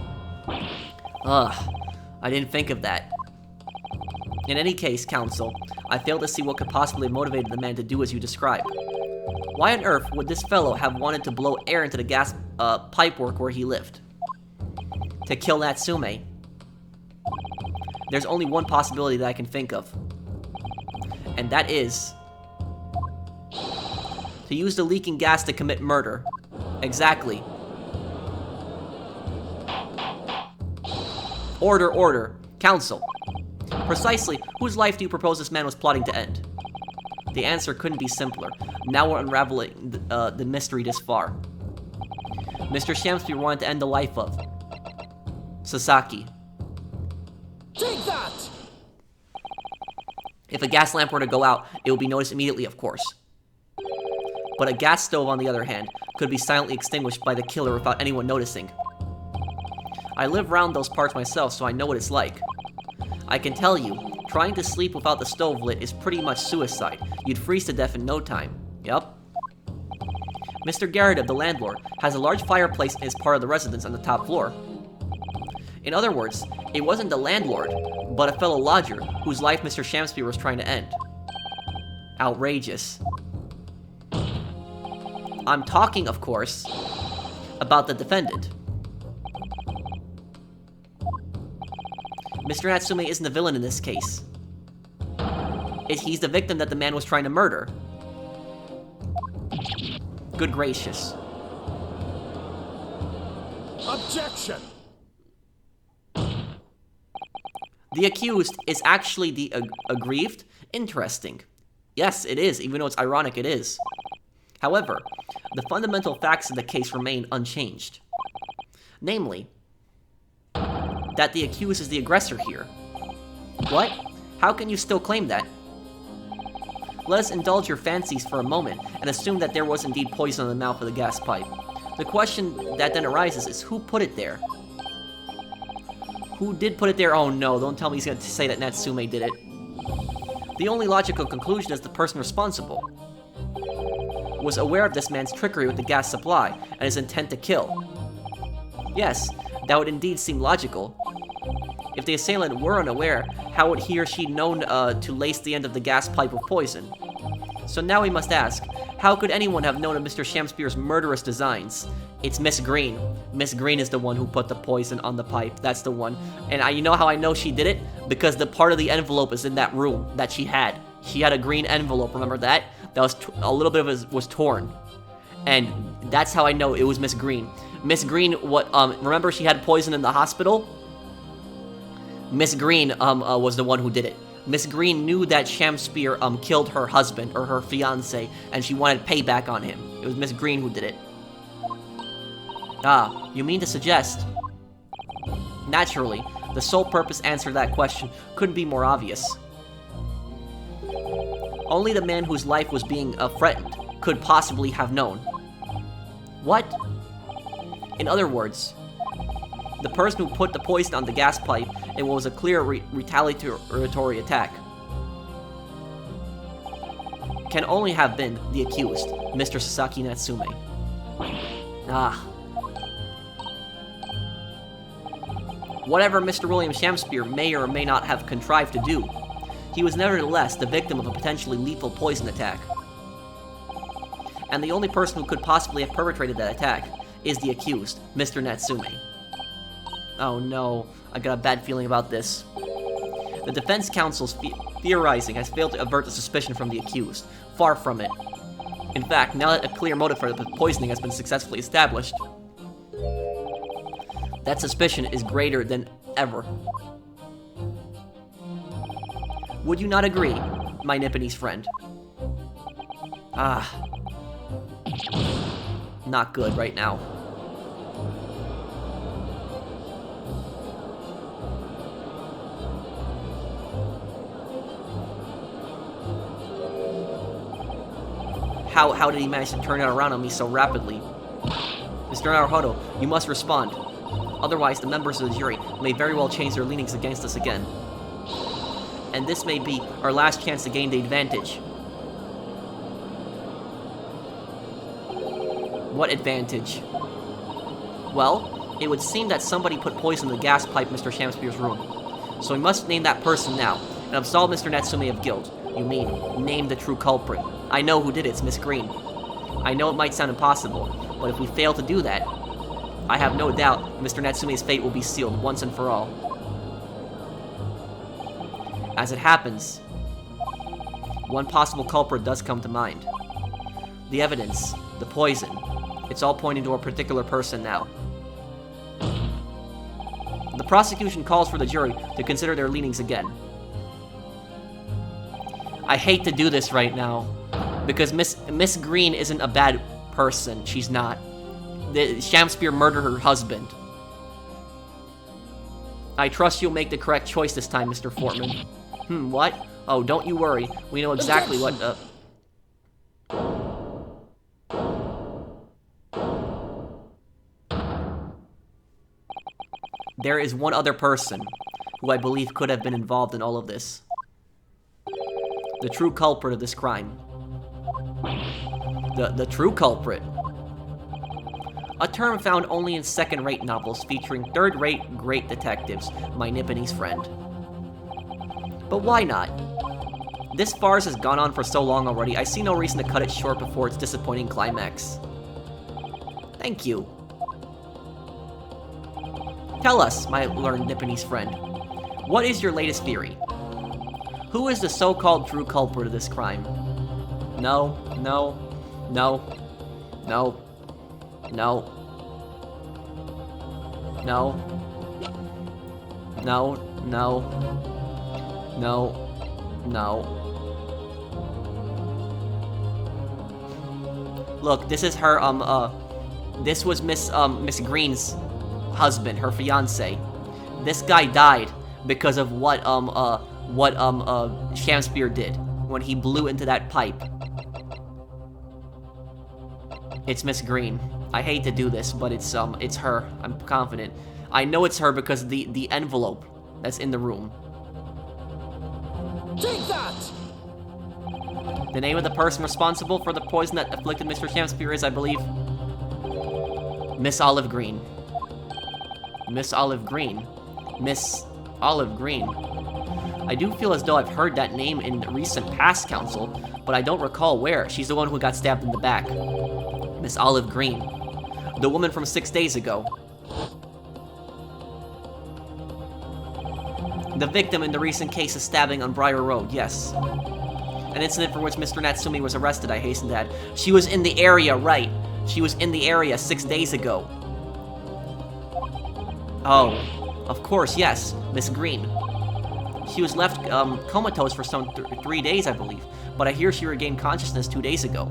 Speaker 1: Ugh, I didn't think of that. In any case, counsel, I fail to see what could possibly have motivated the man to do as you describe. Why on earth would this fellow have wanted to blow air into the gas pipework where he lived? To kill Natsume? There's only one possibility that I can think of. And that is... to use the leaking gas to commit murder. Exactly. Order, order. Counsel. Precisely, whose life do you propose this man was plotting to end? The answer couldn't be simpler. Now we're unraveling the mystery this far. Mr. Shamspeare wanted to end the life of Sasaki.
Speaker 3: Take that!
Speaker 1: If a gas lamp were to go out, it would be noticed immediately, of course. But a gas stove, on the other hand, could be silently extinguished by the killer without anyone noticing. I live round those parts myself, so I know what it's like. I can tell you, trying to sleep without the stove lit is pretty much suicide. You'd freeze to death in no time. Yup. Mr. Garrett, the landlord, has a large fireplace in his part of the residence on the top floor. In other words, it wasn't the landlord, but a fellow lodger whose life Mr. Shamspeare was trying to end. Outrageous. I'm talking, of course, about the defendant. Mr. Natsume isn't the villain in this case. He's the victim that the man was trying to murder. Good gracious.
Speaker 2: Objection!
Speaker 1: The accused is actually the aggrieved? Interesting. Yes, it is, even though it's ironic, it is. However, the fundamental facts of the case remain unchanged. Namely, that the accused is the aggressor here. What? How can you still claim that? Let us indulge your fancies for a moment and assume that there was indeed poison in the mouth of the gas pipe. The question that then arises is who put it there? Who did put it there? Oh no, don't tell me he's going to say that Natsume did it. The only logical conclusion is the person responsible was aware of this man's trickery with the gas supply and his intent to kill. Yes, that would indeed seem logical. If the assailant were unaware, how would he or she known to lace the end of the gas pipe with poison? So now we must ask, how could anyone have known of Mr. Shamspeare's murderous designs? It's Miss Green. Miss Green is the one who put the poison on the pipe. That's the one. And you know how I know she did it? Because the part of the envelope is in that room that she had. She had a green envelope, remember that? That was a little bit of it was torn. And that's how I know it was Miss Green. Miss Green, remember she had poison in the hospital? Miss Green was the one who did it. Miss Green knew that Shamspeare killed her husband, or her fiancé, and she wanted payback on him. It was Miss Green who did it. Ah, you mean to suggest? Naturally, the sole purpose answer to that question couldn't be more obvious. Only the man whose life was being threatened could possibly have known. What? In other words, the person who put the poison on the gas pipe in what was a clear retaliatory attack can only have been the accused, Mr. Sasaki Natsume. Ah. Whatever Mr. William Shamspeare may or may not have contrived to do, he was nevertheless the victim of a potentially lethal poison attack. And the only person who could possibly have perpetrated that attack is the accused, Mr. Natsume. Oh no, I got a bad feeling about this. The defense counsel's theorizing has failed to avert the suspicion from the accused. Far from it. In fact, now that a clear motive for the poisoning has been successfully established, that suspicion is greater than ever. Would you not agree, my Nipponese friend? Ah. Not good right now. How did he manage to turn it around on me so rapidly? Mr. Naruhodo, you must respond. Otherwise, the members of the jury may very well change their leanings against us again. And this may be our last chance to gain the advantage. What advantage? Well, it would seem that somebody put poison in the gas pipe in Mr. Shamspeare's room. So we must name that person now, and absolve Mr. Natsume of guilt. You mean, name the true culprit. I know who did it, it's Miss Green. I know it might sound impossible, but if we fail to do that, I have no doubt Mr. Natsume's fate will be sealed once and for all. As it happens, one possible culprit does come to mind. The evidence, the poison, it's all pointing to a particular person now. The prosecution calls for the jury to consider their leanings again. I hate to do this right now, because Miss Green isn't a bad person. She's not. Shamspeare murdered her husband. I trust you'll make the correct choice this time, Mr. Fortman. What? Oh, don't you worry. We know exactly what, There is one other person who I believe could have been involved in all of this. The true culprit of this crime. The true culprit. A term found only in second-rate novels featuring third-rate great detectives, my Nipponese friend. But why not? This farce has gone on for so long already, I see no reason to cut it short before its disappointing climax. Thank you. Tell us, my learned Nipponese friend, what is your latest theory? Who is the so-called true culprit of this crime? No. No, no. No. No. Look, this is her, this was Miss Green's husband, her fiance. This guy died because of what Shamspeare did when he blew into that pipe. It's Miss Green. I hate to do this, but it's her. I'm confident. I know it's her because of the envelope that's in the room.
Speaker 3: Take that!
Speaker 1: The name of the person responsible for the poison that afflicted Mr. Shamspeare is, I believe, Miss Olive Green. Miss Olive Green. Miss Olive Green. I do feel as though I've heard that name in recent past, Council, but I don't recall where. She's the one who got stabbed in the back. Miss Olive Green. The woman from 6 days ago. The victim in the recent case of stabbing on Briar Road, yes. An incident for which Mr. Natsume was arrested, I hasten to add. She was in the area, right. She was in the area 6 days ago. Oh, of course, yes, Miss Green. She was left comatose for some 3 days, I believe, but I hear she regained consciousness 2 days ago.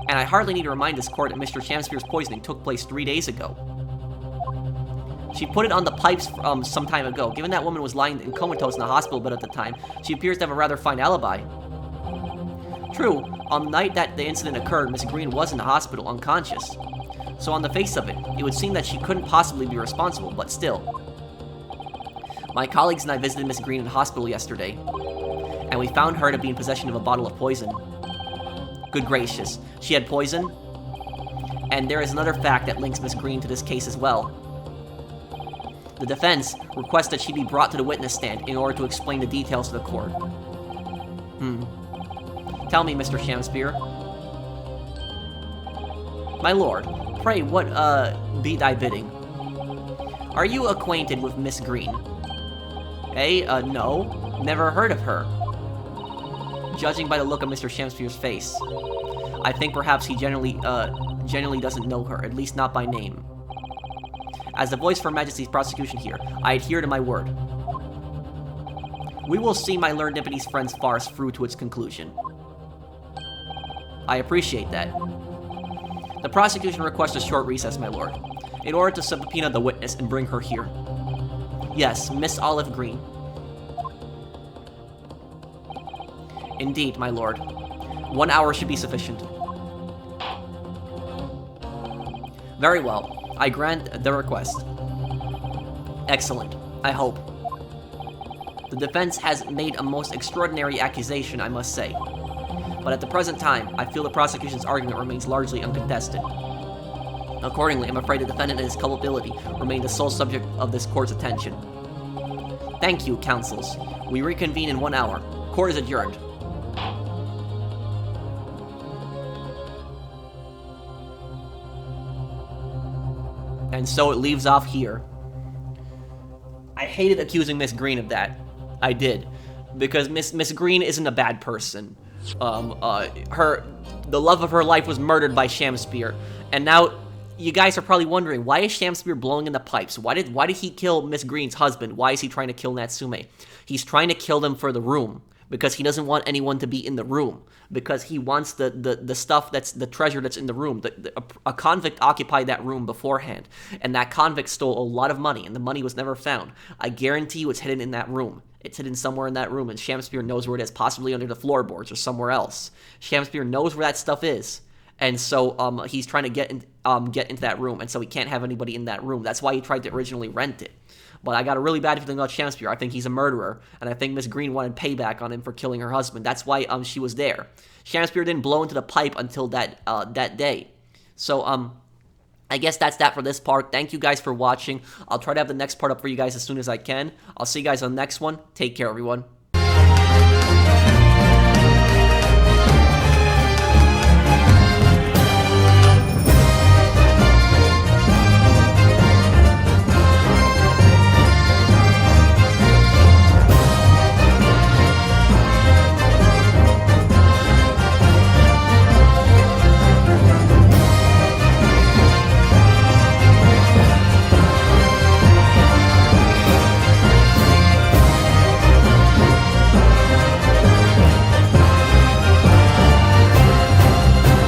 Speaker 1: And I hardly need to remind this court that Mr. Shamspeare's poisoning took place 3 days ago. She put it on the pipes some time ago. Given that woman was lying in comatose in the hospital bed at the time, she appears to have a rather fine alibi. True, on the night that the incident occurred, Miss Green was in the hospital, unconscious. So on the face of it, it would seem that she couldn't possibly be responsible, but still. My colleagues and I visited Miss Green in the hospital yesterday, and we found her to be in possession of a bottle of poison. Good gracious, she had poison? And there is another fact that links Miss Green to this case as well. The defense requests that she be brought to the witness stand in order to explain the details to the court. Tell me, Mr. Shamspeare. My lord, pray what, be thy bidding? Are you acquainted with Miss Green? No. Never heard of her. Judging by the look of Mr. Shamspeare's face, I think perhaps he generally doesn't know her, at least not by name. As the voice for Her Majesty's prosecution here, I adhere to my word. We will see my learned Nipponese friend's farce through to its conclusion. I appreciate that. The prosecution requests a short recess, my lord, in order to subpoena the witness and bring her here. Yes, Miss Olive Green. Indeed, my lord. 1 hour should be sufficient. Very well. I grant the request. Excellent. I hope. The defense has made a most extraordinary accusation, I must say. But at the present time, I feel the prosecution's argument remains largely uncontested. Accordingly, I'm afraid the defendant and his culpability remain the sole subject of this court's attention. Thank you, counsels. We reconvene in 1 hour. Court is adjourned. And so it leaves off here. I hated accusing Miss Green of that. I did. Because Miss Green isn't a bad person. The love of her life was murdered by Shamspeare. And now, you guys are probably wondering, why is Shamspeare blowing in the pipes? Why did he kill Miss Green's husband? Why is he trying to kill Natsume? He's trying to kill them for the room. Because he doesn't want anyone to be in the room. Because he wants the stuff that's the treasure that's in the room. A convict occupied that room beforehand. And that convict stole a lot of money. And the money was never found. I guarantee you it's hidden in that room. It's hidden somewhere in that room. And Shamspeare knows where it is. Possibly under the floorboards or somewhere else. Shamspeare knows where that stuff is. And so he's trying to get into that room. And so he can't have anybody in that room. That's why he tried to originally rent it. But I got a really bad feeling about Shamspeare. I think he's a murderer, and I think Miss Green wanted payback on him for killing her husband. That's why she was there. Shamspeare didn't blow into the pipe until that day. So I guess that's that for this part. Thank you guys for watching. I'll try to have the next part up for you guys as soon as I can. I'll see you guys on the next one. Take care, everyone.